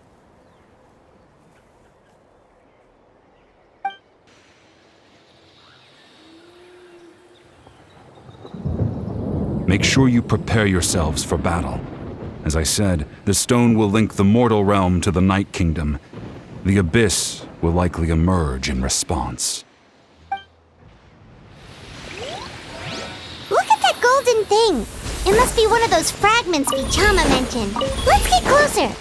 Make sure you prepare yourselves for battle. As I said, the stone will link the mortal realm to the Night Kingdom. The Abyss will likely emerge in response. Look at that golden thing! It must be one of those fragments Vichama mentioned. Let's get closer!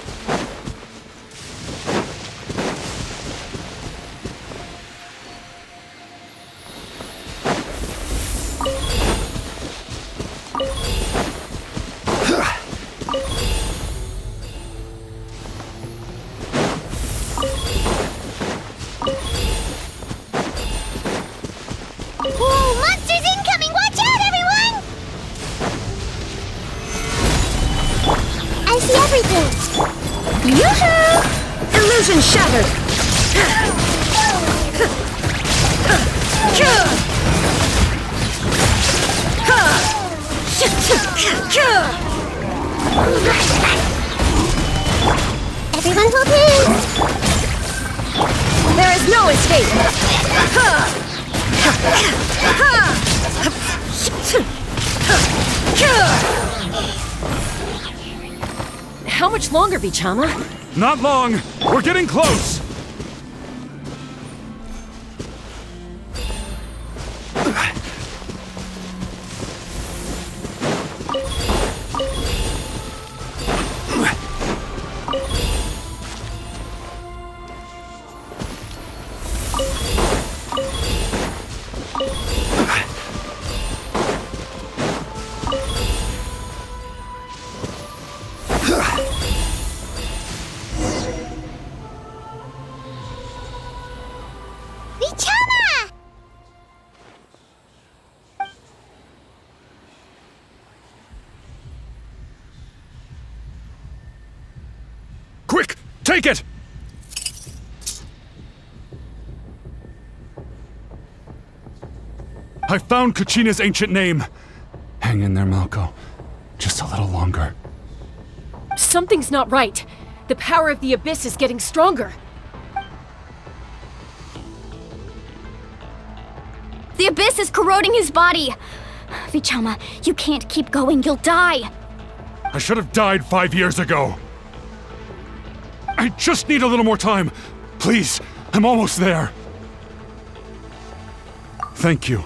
Whoa, monsters incoming! Watch out, everyone! I see everything! Yoo-hoo! Illusion shattered! Everyone hold hands! There is no escape! How much longer, Vichama? Not long! We're getting close! Vichama! Quick! Take it! I found Kachina's ancient name. Hang in there, Malko. Just a little longer. Something's not right. The power of the Abyss is getting stronger. The Abyss is corroding his body. Vichama, you can't keep going. You'll die. I should have died 5 years ago. I just need a little more time. Please, I'm almost there. Thank you.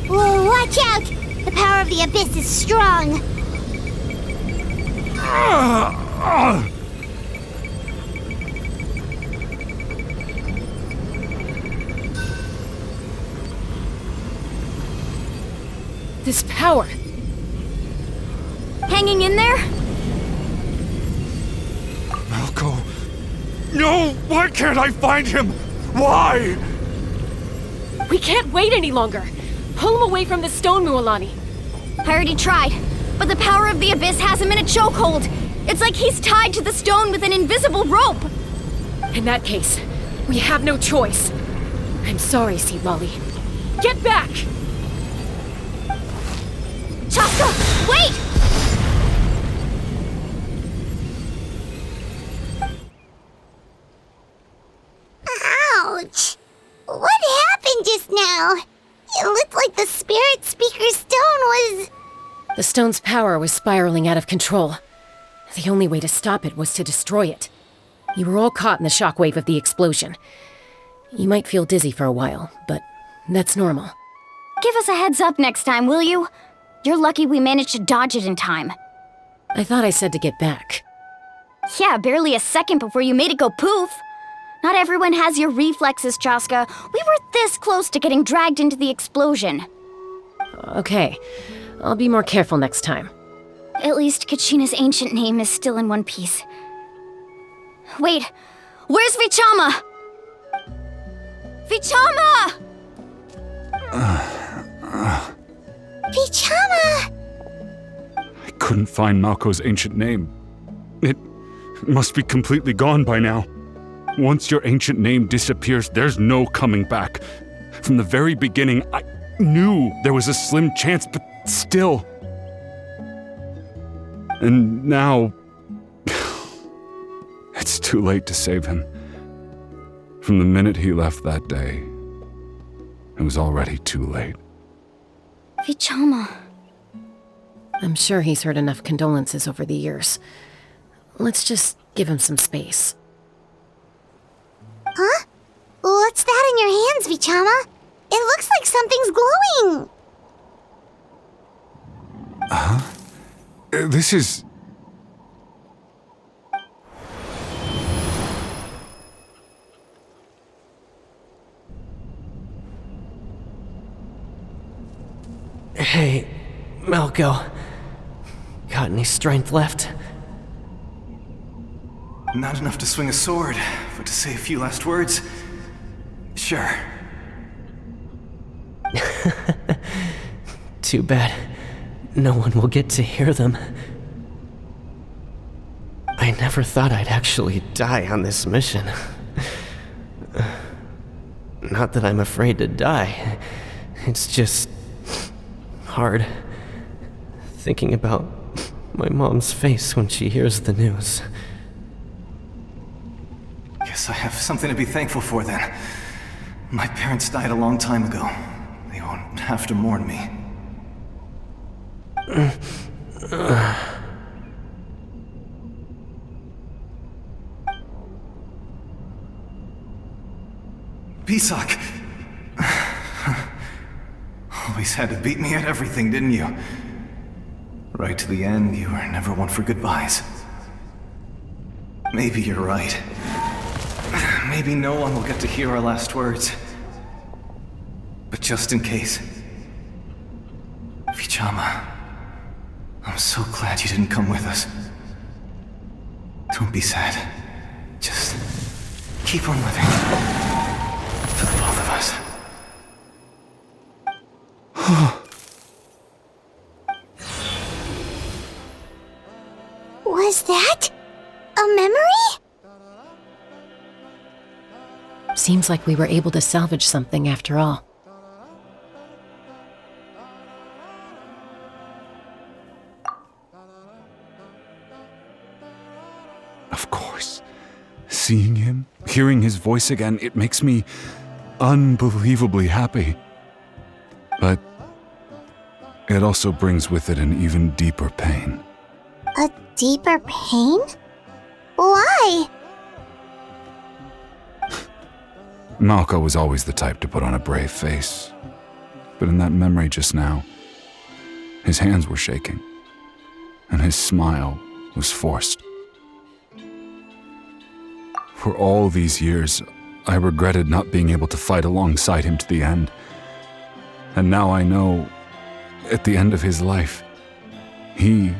Whoa, watch out! The power of the Abyss is strong! This power. Hanging in there? Malko. No! Why can't I find him? Why? We can't wait any longer. Pull him away from the stone, Mualani. I already tried, but the power of the Abyss has him in a chokehold. It's like he's tied to the stone with an invisible rope. In that case, we have no choice. I'm sorry, Seed Lolly. Get back! Chaska, wait! Ouch! What happened just now? It looked like the Spirit Speaker's stone was... The stone's power was spiraling out of control. The only way to stop it was to destroy it. You were all caught in the shockwave of the explosion. You might feel dizzy for a while, but that's normal. Give us a heads up next time, will you? You're lucky we managed to dodge it in time. I thought I said to get back. Yeah, barely a second before you made it go poof. Not everyone has your reflexes, Chaska. We were this close to getting dragged into the explosion. Okay, I'll be more careful next time. At least Kachina's ancient name is still in one piece. Wait, where's Vichama? Vichama! Vichama! I couldn't find Malko's ancient name. It must be completely gone by now. Once your ancient name disappears, there's no coming back. From the very beginning, I knew there was a slim chance, but still. And now, it's too late to save him. From the minute he left that day, it was already too late. Vichama. I'm sure he's heard enough condolences over the years. Let's just give him some space. Huh? What's that in your hands, Vichama? It looks like something's glowing! This is... Hey, Malco. Got any strength left? Not enough to swing a sword, but to say a few last words? Sure. Too bad. No one will get to hear them. I never thought I'd actually die on this mission. Not that I'm afraid to die. It's just... hard. Thinking about my mom's face when she hears the news. Guess I have something to be thankful for then. My parents died a long time ago. They won't have to mourn me. Pisak! Always had to beat me at everything, didn't you? Right to the end, you were never one for goodbyes. Maybe you're right. Maybe no one will get to hear our last words. But just in case... Vichama, I'm so glad you didn't come with us. Don't be sad. Just keep on living. For the both of us. Was that a memory? Seems like we were able to salvage something after all. Of course. Seeing him, hearing his voice again, it makes me unbelievably happy. But it also brings with it an even deeper pain. A deeper pain? Why? Malco was always the type to put on a brave face. But in that memory just now, his hands were shaking, and his smile was forced. For all these years, I regretted not being able to fight alongside him to the end. And now I know, at the end of his life, he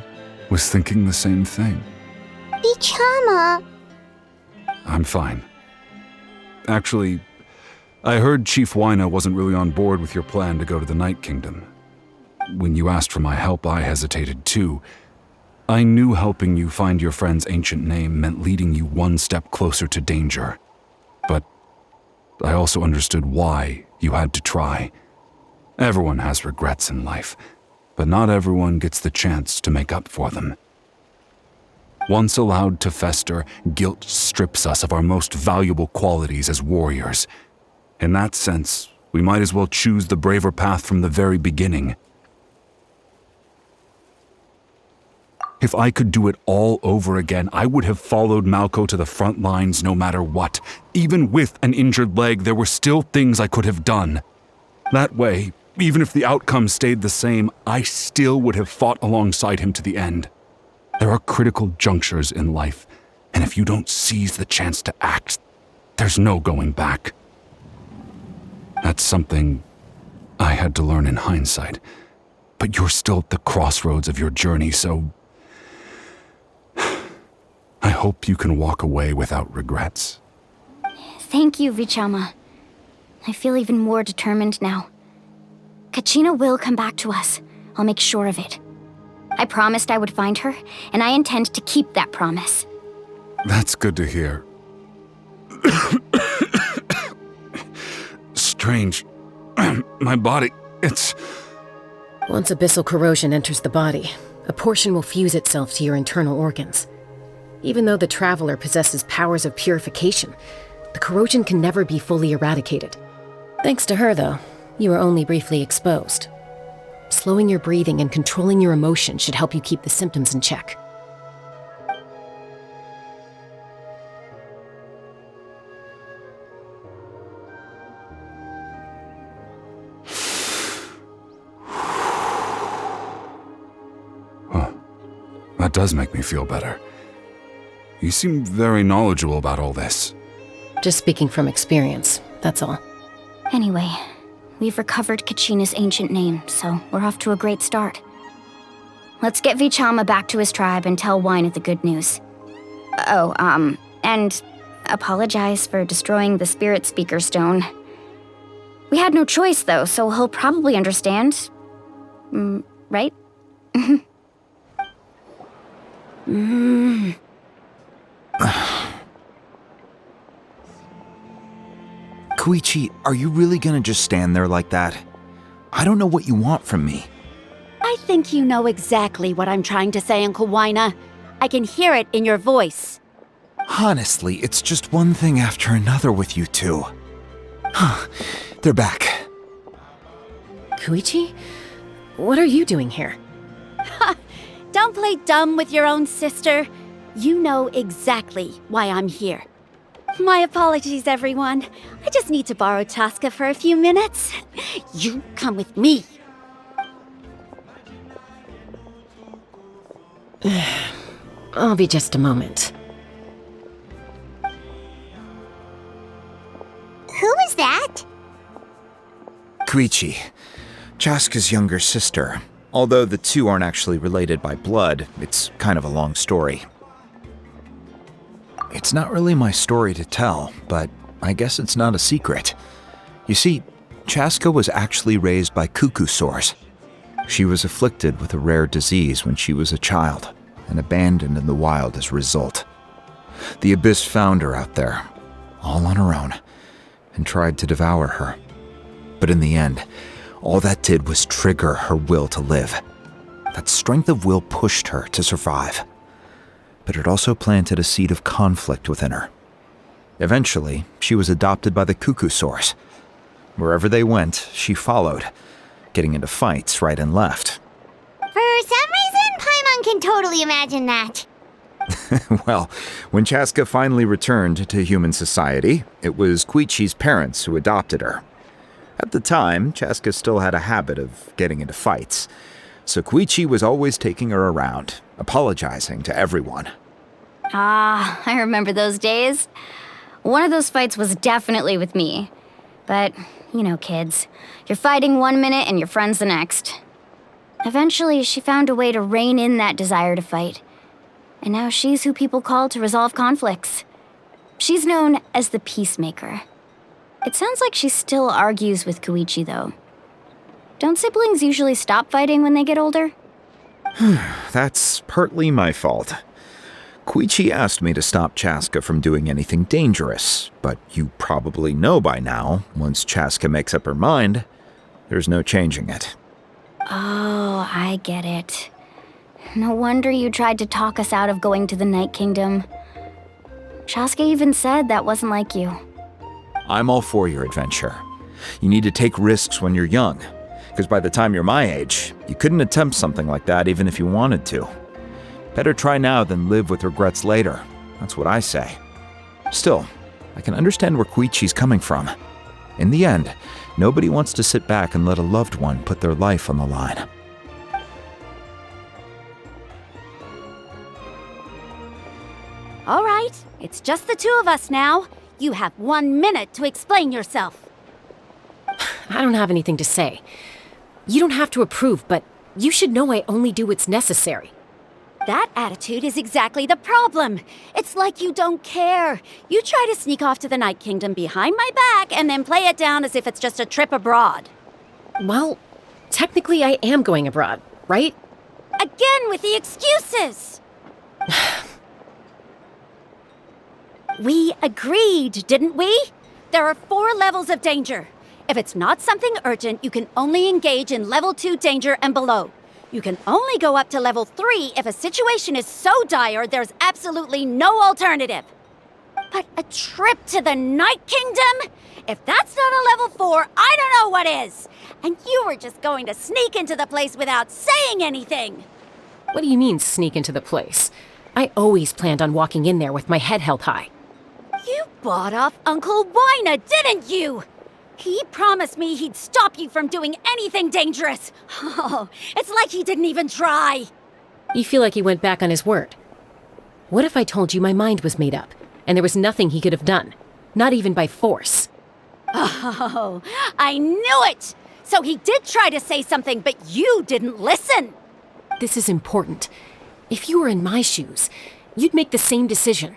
was thinking the same thing. Vichama. I'm fine. Actually, I heard Chief Wyna wasn't really on board with your plan to go to the Night Kingdom. When you asked for my help, I hesitated too. I knew helping you find your friend's ancient name meant leading you one step closer to danger. But I also understood why you had to try. Everyone has regrets in life, but not everyone gets the chance to make up for them. Once allowed to fester, guilt strips us of our most valuable qualities as warriors. In that sense, we might as well choose the braver path from the very beginning. If I could do it all over again, I would have followed Malco to the front lines no matter what. Even with an injured leg, there were still things I could have done. That way, even if the outcome stayed the same, I still would have fought alongside him to the end. There are critical junctures in life, and if you don't seize the chance to act, there's no going back. That's something I had to learn in hindsight, but you're still at the crossroads of your journey, so I hope you can walk away without regrets. Thank you, Vichama. I feel even more determined now. Kachina will come back to us. I'll make sure of it. I promised I would find her, and I intend to keep that promise. That's good to hear. Strange. My body, it's... Once abyssal corrosion enters the body, a portion will fuse itself to your internal organs. Even though the Traveler possesses powers of purification, the corrosion can never be fully eradicated. Thanks to her, though, you are only briefly exposed. Slowing your breathing and controlling your emotions should help you keep the symptoms in check. That does make me feel better. You seem very knowledgeable about all this. Just speaking from experience, that's all. Anyway, we've recovered Kachina's ancient name, so we're off to a great start. Let's get Vichama back to his tribe and tell Wyneth the good news. And apologize for destroying the Spirit Speaker Stone. We had no choice, though, so he'll probably understand. Right? Koichi, are you really gonna just stand there like that? I don't know what you want from me. I think you know exactly what I'm trying to say, Uncle Wyna. I can hear it in your voice. Honestly, it's just one thing after another with you two. They're back. Koichi? What are you doing here? Don't play dumb with your own sister. You know exactly why I'm here. My apologies, everyone. I just need to borrow Chaska for a few minutes. You come with me. I'll be just a moment. Who was that? Koichi, Chaska's younger sister. Although the two aren't actually related by blood, it's kind of a long story. It's not really my story to tell, but I guess it's not a secret. You see, Chaska was actually raised by cuckoo sores. She was afflicted with a rare disease when she was a child, and abandoned in the wild as a result. The Abyss found her out there, all on her own, and tried to devour her. But in the end, all that did was trigger her will to live. That strength of will pushed her to survive. But it also planted a seed of conflict within her. Eventually, she was adopted by the cuckoo sores. Wherever they went, she followed, getting into fights right and left. For some reason, Paimon can totally imagine that. Well, when Chaska finally returned to human society, it was Koichi's parents who adopted her. At the time, Chaska still had a habit of getting into fights, so Koichi was always taking her around, apologizing to everyone. Ah, I remember those days. One of those fights was definitely with me. But, you know, kids. You're fighting one minute and your friend's the next. Eventually, she found a way to rein in that desire to fight. And now she's who people call to resolve conflicts. She's known as the Peacemaker. It sounds like she still argues with Koichi, though. Don't siblings usually stop fighting when they get older? That's partly my fault. Koichi asked me to stop Chaska from doing anything dangerous, but you probably know by now, once Chaska makes up her mind, there's no changing it. Oh, I get it. No wonder you tried to talk us out of going to the Night Kingdom. Chaska even said that wasn't like you. I'm all for your adventure. You need to take risks when you're young, because by the time you're my age, you couldn't attempt something like that even if you wanted to. Better try now than live with regrets later. That's what I say. Still, I can understand where Koichi's coming from. In the end, nobody wants to sit back and let a loved one put their life on the line. All right, it's just the two of us now. You have 1 minute to explain yourself. I don't have anything to say. You don't have to approve, but you should know I only do what's necessary. That attitude is exactly the problem. It's like you don't care. You try to sneak off to the Night Kingdom behind my back and then play it down as if it's just a trip abroad. Well, technically I am going abroad, right? Again with the excuses! We agreed, didn't we? There are 4 levels of danger. If it's not something urgent, you can only engage in level 2 danger and below. You can only go up to level 3 if a situation is so dire there's absolutely no alternative. But a trip to the Night Kingdom? If that's not a level 4, I don't know what is! And you were just going to sneak into the place without saying anything! What do you mean, sneak into the place? I always planned on walking in there with my head held high. You bought off Uncle Wina, didn't you? He promised me he'd stop you from doing anything dangerous. Oh, it's like he didn't even try. You feel like he went back on his word. What if I told you my mind was made up, and there was nothing he could have done? Not even by force. Oh, I knew it! So he did try to say something, but you didn't listen. This is important. If you were in my shoes, you'd make the same decision.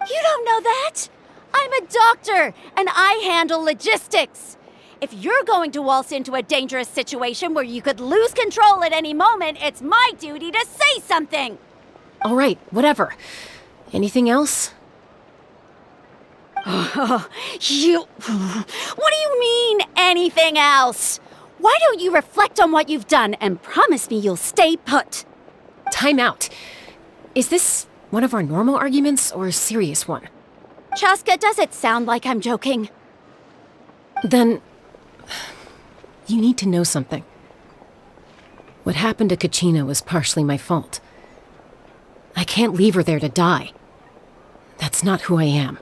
You don't know that? I'm a doctor, and I handle logistics. If you're going to waltz into a dangerous situation where you could lose control at any moment, it's my duty to say something. All right, whatever. Anything else? What do you mean, anything else? Why don't you reflect on what you've done and promise me you'll stay put? Time out. Is this one of our normal arguments or a serious one? Chaska, does it sound like I'm joking? Then, you need to know something. What happened to Kachina was partially my fault. I can't leave her there to die. That's not who I am.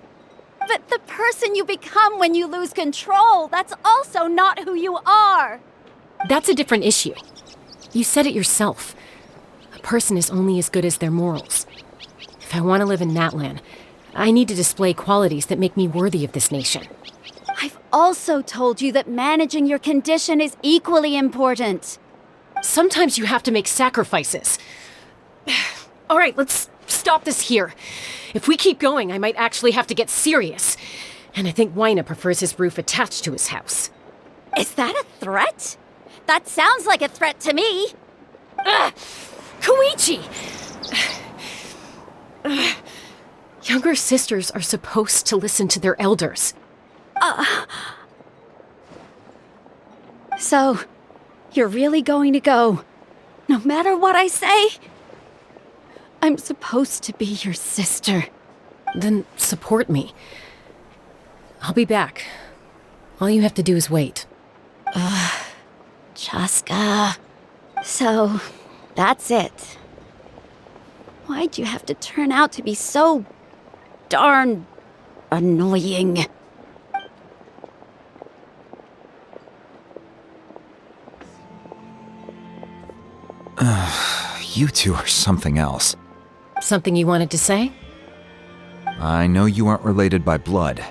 But the person you become when you lose control, that's also not who you are. That's a different issue. You said it yourself. A person is only as good as their morals. If I want to live in Natlan, I need to display qualities that make me worthy of this nation. I've also told you that managing your condition is equally important. Sometimes you have to make sacrifices. All right, let's stop this here. If we keep going, I might actually have to get serious. And I think Wina prefers his roof attached to his house. Is that a threat? That sounds like a threat to me. Koichi! Younger sisters are supposed to listen to their elders. So, you're really going to go, no matter what I say? I'm supposed to be your sister. Then support me. I'll be back. All you have to do is wait. Chaska. So, that's it. Why'd you have to turn out to be so darn annoying? You two are something else. Something you wanted to say? I know you aren't related by blood,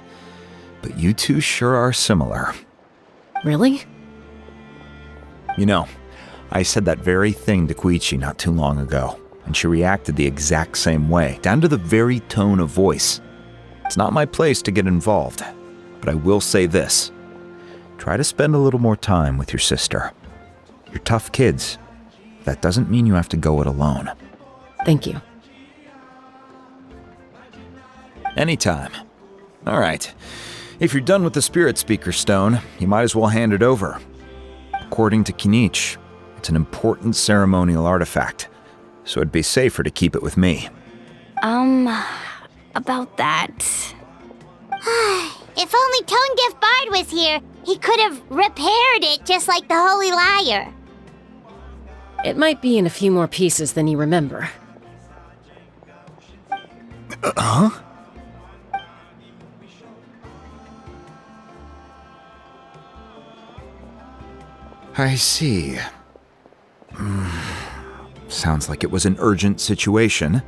but you two sure are similar. Really? You know, I said that very thing to Koichi not too long ago, and she reacted the exact same way, down to the very tone of voice. It's not my place to get involved, but I will say this. Try to spend a little more time with your sister. You're tough kids. That doesn't mean you have to go it alone. Thank you. Anytime. All right. If you're done with the Spirit Speaker Stone, you might as well hand it over. According to Kinich, it's an important ceremonial artifact, so it'd be safer to keep it with me. About that. If only Tonegif Bard was here, he could have repaired it just like the Holy Liar. It might be in a few more pieces than you remember. Huh? I see. Sounds like it was an urgent situation.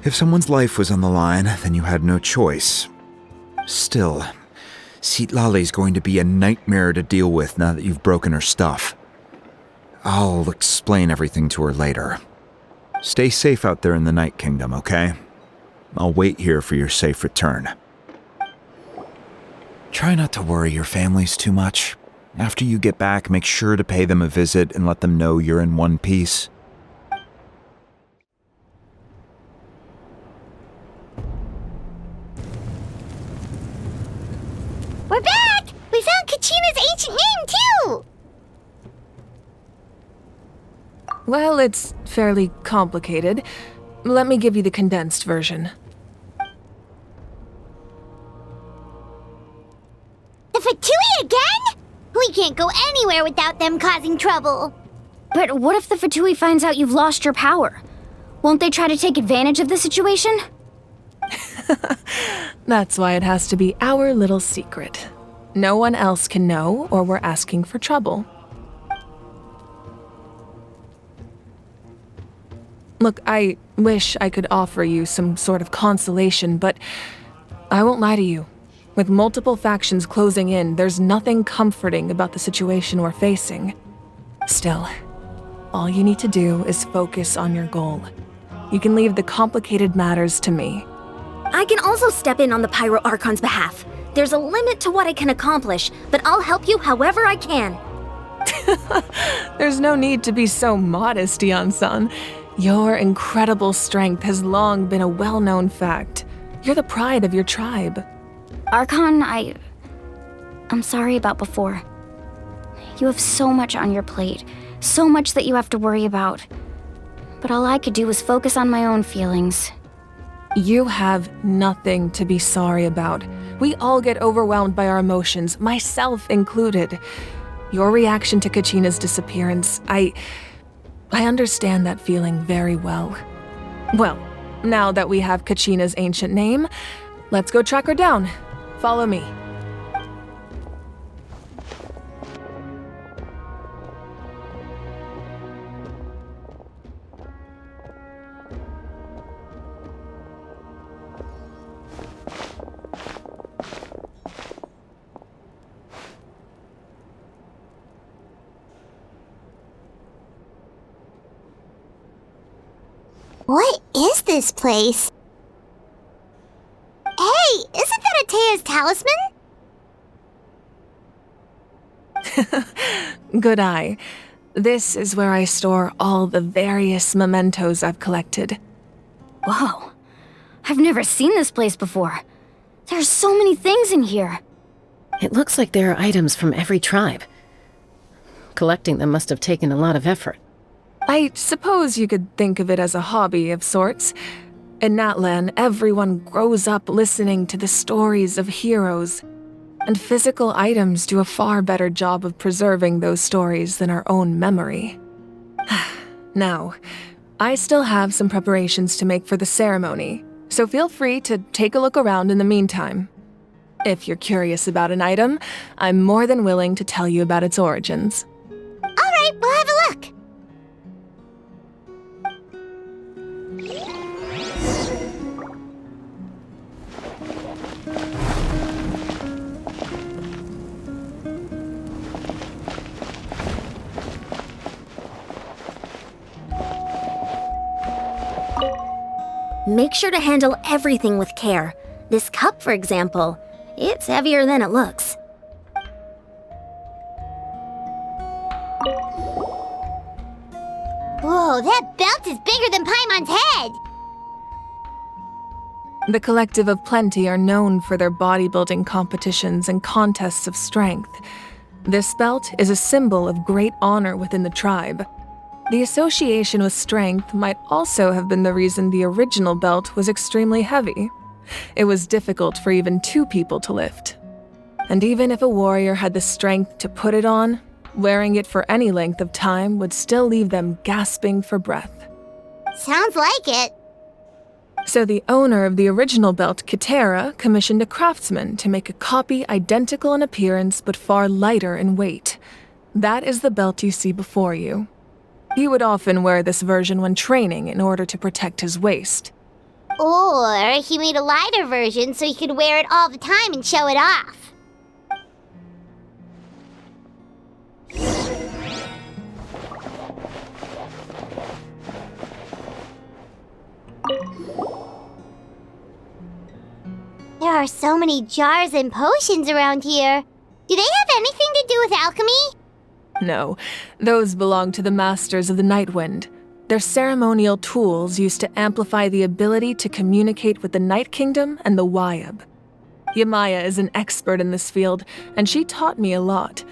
If someone's life was on the line, then you had no choice. Still, Citlali's going to be a nightmare to deal with now that you've broken her stuff. I'll explain everything to her later. Stay safe out there in the Night Kingdom, okay? I'll wait here for your safe return. Try not to worry your families too much. After you get back, make sure to pay them a visit and let them know you're in one piece. We're back! We found Kachina's ancient name, too! Well, it's fairly complicated. Let me give you the condensed version. The Fatui again? We can't go anywhere without them causing trouble. But what if the Fatui finds out you've lost your power? Won't they try to take advantage of the situation? That's why it has to be our little secret. No one else can know, or we're asking for trouble. Look, I wish I could offer you some sort of consolation, but I won't lie to you. With multiple factions closing in, there's nothing comforting about the situation we're facing. Still, all you need to do is focus on your goal. You can leave the complicated matters to me. I can also step in on the Pyro Archon's behalf. There's a limit to what I can accomplish, but I'll help you however I can. There's no need to be so modest, Yan-san. Your incredible strength has long been a well-known fact. You're the pride of your tribe. Archon, I'm sorry about before. You have so much on your plate, so much that you have to worry about. But all I could do was focus on my own feelings. You have nothing to be sorry about. We all get overwhelmed by our emotions, myself included. Your reaction to Kachina's disappearance, I understand that feeling very well. Well, now that we have Kachina's ancient name, let's go track her down. Follow me. What is this place? Hey, isn't that Atea's talisman? Good eye. This is where I store all the various mementos I've collected. Whoa. I've never seen this place before. There's so many things in here. It looks like there are items from every tribe. Collecting them must have taken a lot of effort. I suppose you could think of it as a hobby of sorts. In Natlan, everyone grows up listening to the stories of heroes, and physical items do a far better job of preserving those stories than our own memory. Now, I still have some preparations to make for the ceremony, so feel free to take a look around in the meantime. If you're curious about an item, I'm more than willing to tell you about its origins. All right, we'll have a look. Make sure to handle everything with care. This cup, for example, it's heavier than it looks. Whoa, that belt is bigger than Paimon's head! The Collective of Plenty are known for their bodybuilding competitions and contests of strength. This belt is a symbol of great honor within the tribe. The association with strength might also have been the reason the original belt was extremely heavy. It was difficult for even two people to lift. And even if a warrior had the strength to put it on, wearing it for any length of time would still leave them gasping for breath. Sounds like it. So the owner of the original belt, Kitera, commissioned a craftsman to make a copy identical in appearance but far lighter in weight. That is the belt you see before you. He would often wear this version when training in order to protect his waist. Or he made a lighter version so he could wear it all the time and show it off. There are so many jars and potions around here. Do they have anything to do with alchemy? No, those belong to the Masters of the Nightwind. They're ceremonial tools used to amplify the ability to communicate with the Night Kingdom and the Wyab. Yamaya is an expert in this field, and she taught me a lot.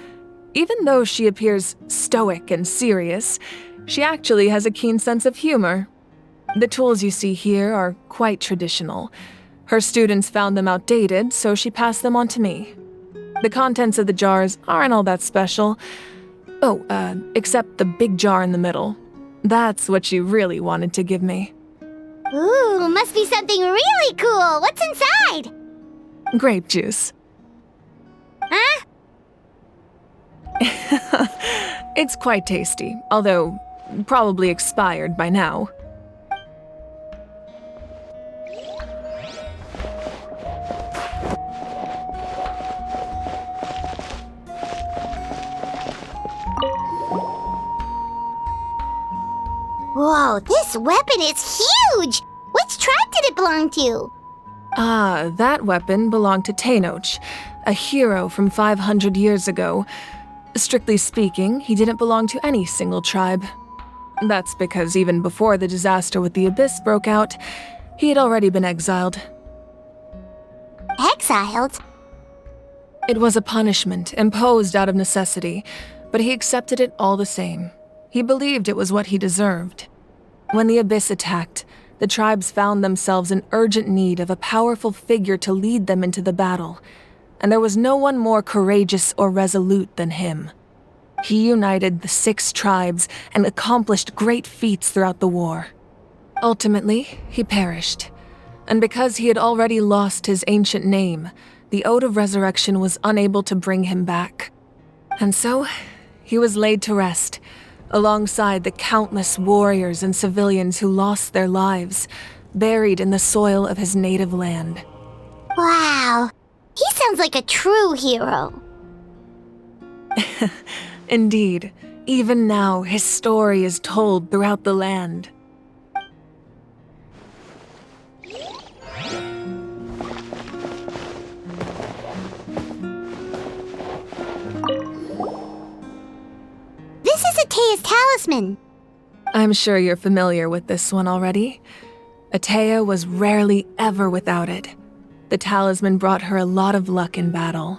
Even though she appears stoic and serious, she actually has a keen sense of humor. The tools you see here are quite traditional. Her students found them outdated, so she passed them on to me. The contents of the jars aren't all that special. Oh, except the big jar in the middle. That's what she really wanted to give me. Ooh, must be something really cool. What's inside? Grape juice. Huh? It's quite tasty, although probably expired by now. Whoa, this weapon is huge! Which tribe did it belong to? Ah, that weapon belonged to Tenoch, a hero from 500 years ago. Strictly speaking, he didn't belong to any single tribe. That's because even before the disaster with the Abyss broke out, he had already been exiled. Exiled? It was a punishment imposed out of necessity, but he accepted it all the same. He believed it was what he deserved. When the Abyss attacked, the tribes found themselves in urgent need of a powerful figure to lead them into the battle, and there was no one more courageous or resolute than him. He united the 6 tribes and accomplished great feats throughout the war. Ultimately, he perished, and because he had already lost his ancient name, the Ode of Resurrection was unable to bring him back. And so, he was laid to rest, alongside the countless warriors and civilians who lost their lives, buried in the soil of his native land. Wow, he sounds like a true hero. Indeed, even now his story is told throughout the land. This is Atea's talisman. I'm sure you're familiar with this one already. Atea was rarely ever without it. The talisman brought her a lot of luck in battle.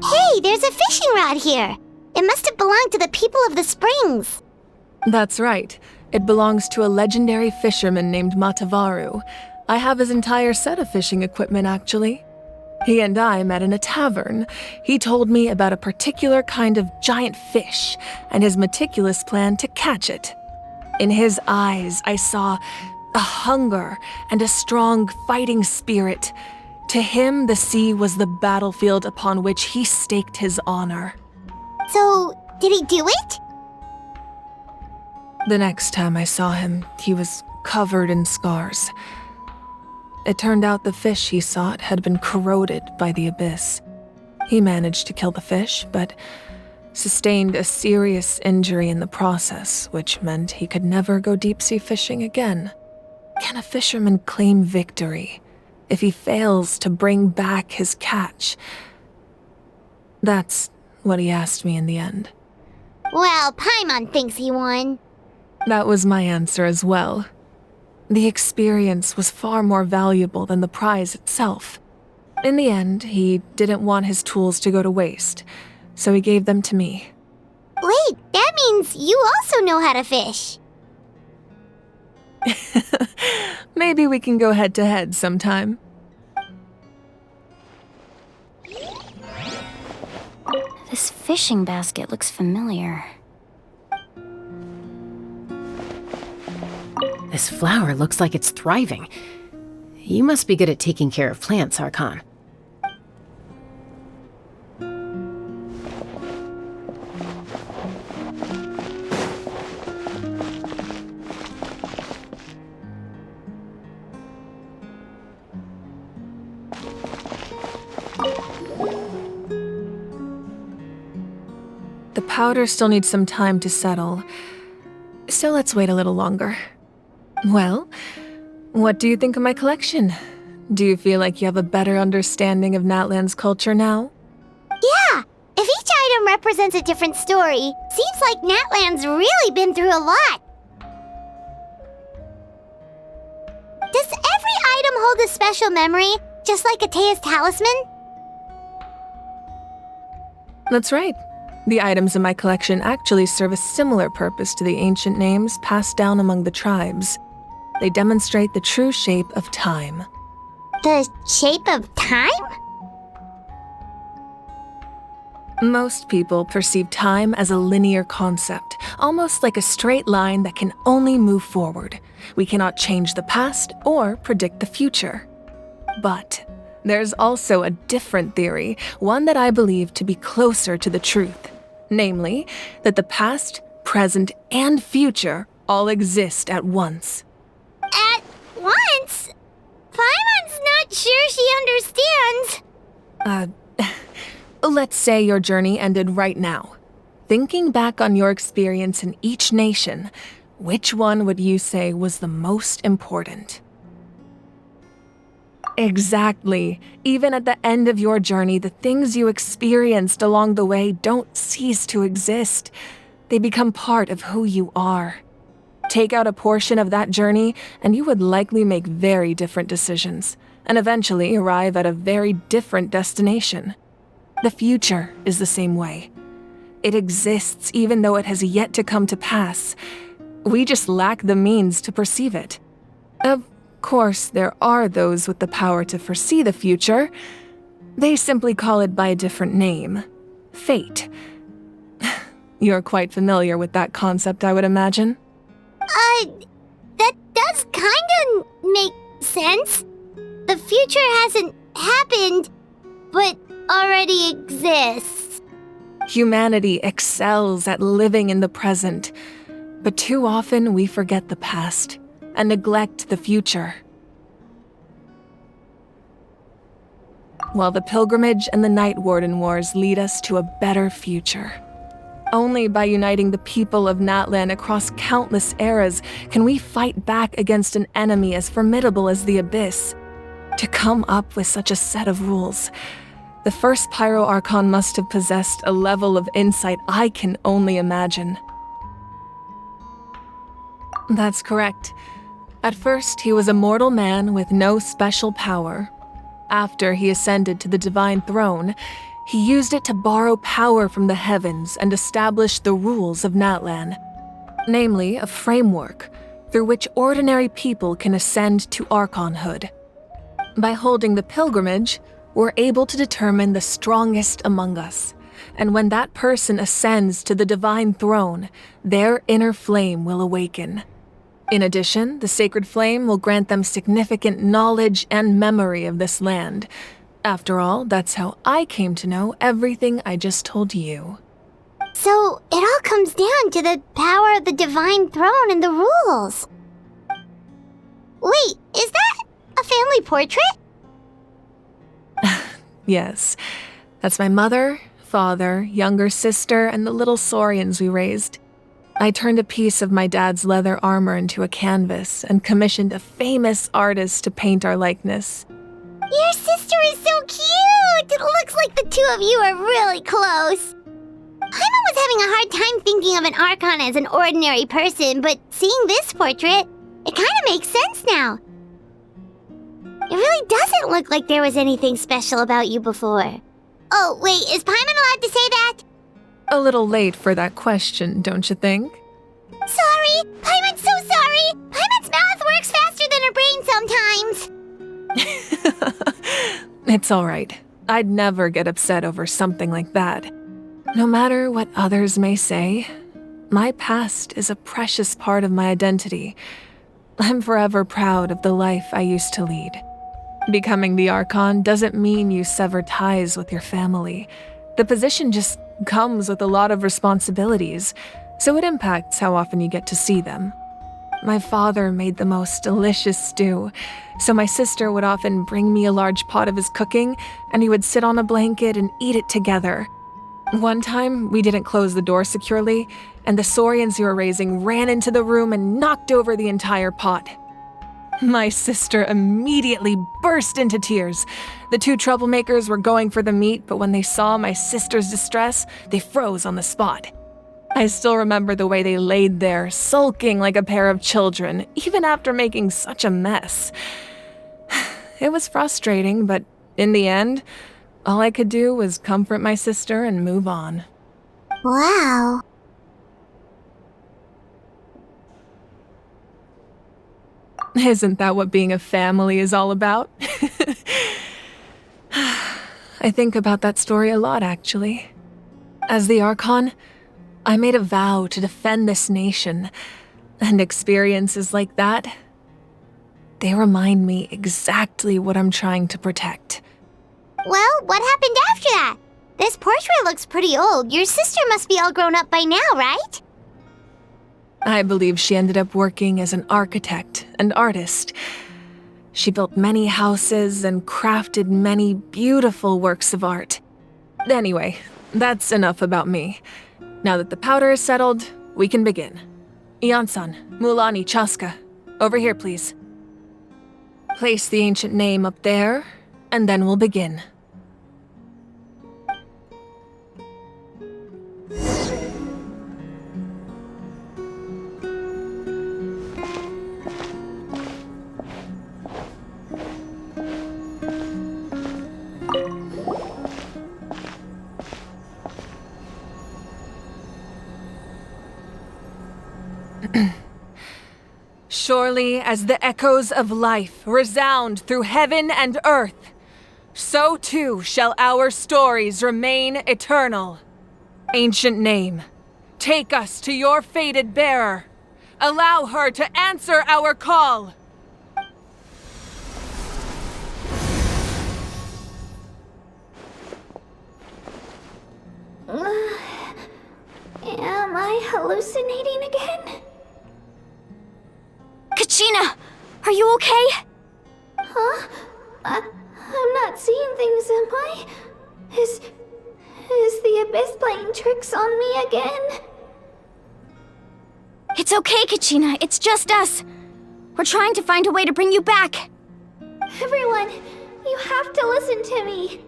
Hey, there's a fishing rod here. It must have belonged to the people of the springs. That's right. It belongs to a legendary fisherman named Matavaru. I have his entire set of fishing equipment, actually. He and I met in a tavern. He told me about a particular kind of giant fish and his meticulous plan to catch it. In his eyes, I saw a hunger and a strong fighting spirit. To him, the sea was the battlefield upon which he staked his honor. So, did he do it? The next time I saw him, he was covered in scars. It turned out the fish he sought had been corroded by the Abyss. He managed to kill the fish, but sustained a serious injury in the process, which meant he could never go deep-sea fishing again. Can a fisherman claim victory if he fails to bring back his catch? That's what he asked me in the end. Well, Paimon thinks he won. That was my answer as well. The experience was far more valuable than the prize itself. In the end, he didn't want his tools to go to waste, so he gave them to me. Wait, that means you also know how to fish. Maybe we can go head-to-head sometime. This fishing basket looks familiar. This flower looks like it's thriving. You must be good at taking care of plants, Archon. The powder still needs some time to settle, so let's wait a little longer. Well, what do you think of my collection? Do you feel like you have a better understanding of Natlan's culture now? Yeah, if each item represents a different story, seems like Natlan's really been through a lot. hold a special memory, just like Atea's talisman? That's right. The items in my collection actually serve a similar purpose to the ancient names passed down among the tribes. They demonstrate the true shape of time. The shape of time? Most people perceive time as a linear concept, almost like a straight line that can only move forward. We cannot change the past or predict the future. But there's also a different theory, one that I believe to be closer to the truth. Namely, that the past, present, and future all exist at once. At once? Paimon's not sure she understands. Let's say your journey ended right now. Thinking back on your experience in each nation, which one would you say was the most important? Exactly. Even at the end of your journey, the things you experienced along the way don't cease to exist. They become part of who you are. Take out a portion of that journey, and you would likely make very different decisions, and eventually arrive at a very different destination. The future is the same way. It exists even though it has yet to come to pass. We just lack the means to perceive it. Of course, there are those with the power to foresee the future. They simply call it by a different name. Fate. You're quite familiar with that concept, I would imagine. That does kinda make sense. The future hasn't happened, but already exists. Humanity excels at living in the present, but too often we forget the past and neglect the future. While the pilgrimage and the Night Warden Wars lead us to a better future. Only by uniting the people of Natlan across countless eras can we fight back against an enemy as formidable as the Abyss. To come up with such a set of rules, the first Pyro Archon must have possessed a level of insight I can only imagine. That's correct. At first, he was a mortal man with no special power. After he ascended to the divine throne, he used it to borrow power from the heavens and establish the rules of Natlan, namely a framework through which ordinary people can ascend to Archonhood. By holding the pilgrimage, we're able to determine the strongest among us, and when that person ascends to the divine throne, their inner flame will awaken. In addition, the sacred flame will grant them significant knowledge and memory of this land. After all, that's how I came to know everything I just told you. So, it all comes down to the power of the divine throne and the rules. Wait, is that a family portrait? Yes, that's my mother, father, younger sister, and the little saurians we raised. I turned a piece of my dad's leather armor into a canvas and commissioned a famous artist to paint our likeness. Your sister is so cute! It looks like the two of you are really close. Paimon was having a hard time thinking of an Archon as an ordinary person, but seeing this portrait, it kind of makes sense now. It really doesn't look like there was anything special about you before. Oh, wait, is Paimon allowed to say that? A little late for that question, don't you think? Sorry! Paimon's so sorry! Paimon's mouth works faster than her brain sometimes. It's all right. I'd never get upset over something like that. No matter what others may say, my past is a precious part of my identity. I'm forever proud of the life I used to lead. Becoming the Archon doesn't mean you sever ties with your family. The position just comes with a lot of responsibilities, so it impacts how often you get to see them. My father made the most delicious stew, so my sister would often bring me a large pot of his cooking, and we would sit on a blanket and eat it together. One time, we didn't close the door securely, and the saurians we were raising ran into the room and knocked over the entire pot. My sister immediately burst into tears. The two troublemakers were going for the meat, but when they saw my sister's distress, they froze on the spot. I still remember the way they laid there, sulking like a pair of children, even after making such a mess. it was frustrating, but in the end, all I could do was comfort my sister and move on. Wow. Isn't that what being a family is all about? I think about that story a lot, actually. As the Archon, I made a vow to defend this nation, and experiences like that, they remind me exactly what I'm trying to protect. Well, what happened after that? This portrait looks pretty old. Your sister must be all grown up by now, right? I believe she ended up working as an architect and artist. She built many houses and crafted many beautiful works of art. Anyway, that's enough about me. Now that the powder is settled, we can begin. Ian-san, Mulani, Chaska, over here, please. Place the ancient name up there, and then we'll begin. Surely as the echoes of life resound through heaven and earth, so too shall our stories remain eternal. Ancient name, take us to your fated bearer. Allow her to answer our call. Am I hallucinating again? Kachina, are you okay? Huh? I'm not seeing things, am I? Is the Abyss playing tricks on me again? It's okay, Kachina. It's just us. We're trying to find a way to bring you back. Everyone, you have to listen to me.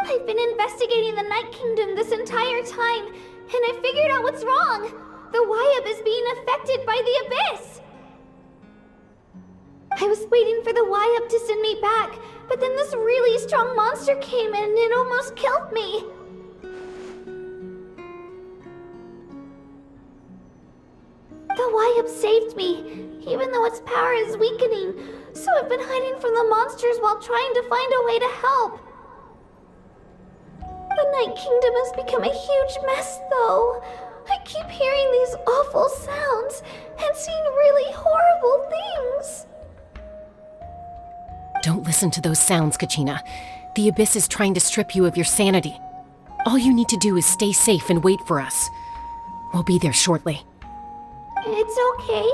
I've been investigating the Night Kingdom this entire time, and I figured out what's wrong. The Wyab is being affected by the Abyss. I was waiting for the Wyab to send me back, but then this really strong monster came in and it almost killed me. The Wyab saved me, even though its power is weakening, so I've been hiding from the monsters while trying to find a way to help. The Night Kingdom has become a huge mess, though. I keep hearing these awful sounds and seeing really horrible things. Don't listen to those sounds, Kachina. The Abyss is trying to strip you of your sanity. All you need to do is stay safe and wait for us. We'll be there shortly. It's okay.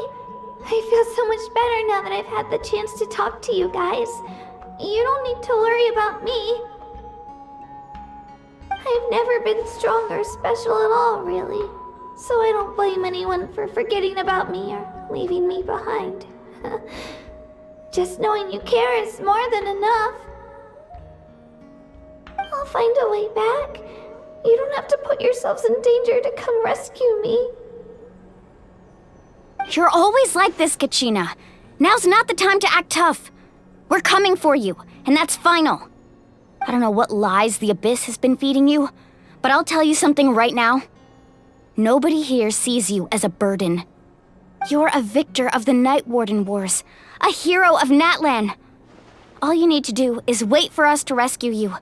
I feel so much better now that I've had the chance to talk to you guys. You don't need to worry about me. I've never been strong or special at all, really. So I don't blame anyone for forgetting about me or leaving me behind. Just knowing you care is more than enough. I'll find a way back. You don't have to put yourselves in danger to come rescue me. You're always like this, Kachina. Now's not the time to act tough. We're coming for you, and that's final. I don't know what lies the Abyss has been feeding you, but I'll tell you something right now. Nobody here sees you as a burden. You're a victor of the Night Warden Wars, a hero of Natlan. All you need to do is wait for us to rescue you,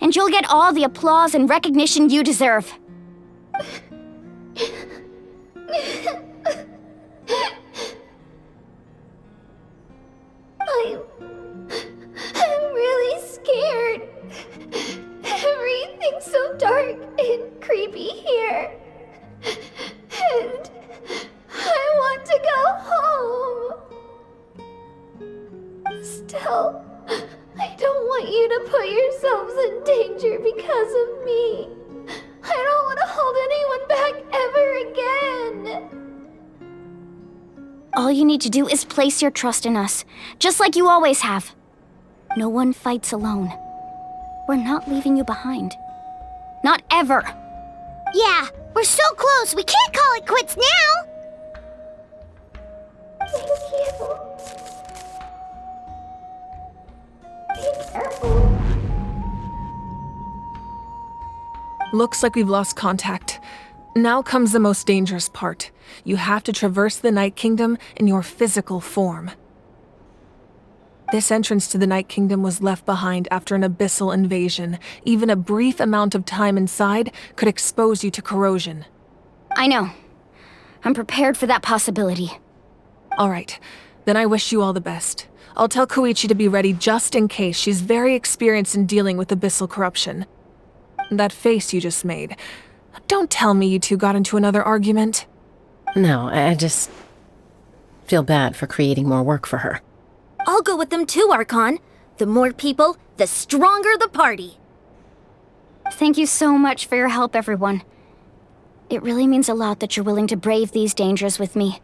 and you'll get all the applause and recognition you deserve. I'm really scared. Everything's so dark and creepy here. And I want to go home. Still, I don't want you to put yourselves in danger because of me. I don't want to hold anyone back ever again. All you need to do is place your trust in us, just like you always have. No one fights alone. We're not leaving you behind. Not ever. Yeah, we're so close, we can't call it quits now! Looks like we've lost contact. Now comes the most dangerous part. You have to traverse the Night Kingdom in your physical form. This entrance to the Night Kingdom was left behind after an abyssal invasion. Even a brief amount of time inside could expose you to corrosion. I know. I'm prepared for that possibility. All right, then I wish you all the best. I'll tell Koichi to be ready just in case. She's very experienced in dealing with abyssal corruption. That face you just made. Don't tell me you two got into another argument. No, I just feel bad for creating more work for her. I'll go with them too, Archon. The more people, the stronger the party. Thank you so much for your help, everyone. It really means a lot that you're willing to brave these dangers with me.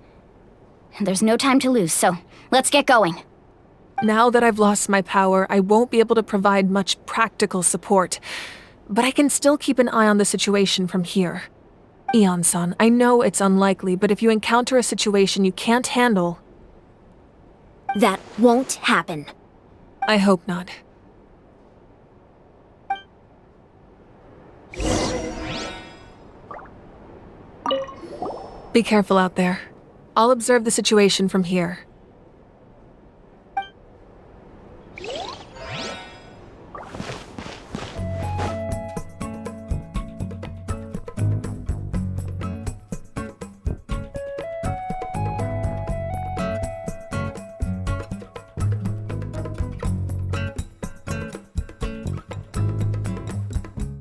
And there's no time to lose, so let's get going. Now that I've lost my power, I won't be able to provide much practical support. But I can still keep an eye on the situation from here. Eon-san, I know it's unlikely, but if you encounter a situation you can't handle... That won't happen. I hope not. Be careful out there. I'll observe the situation from here.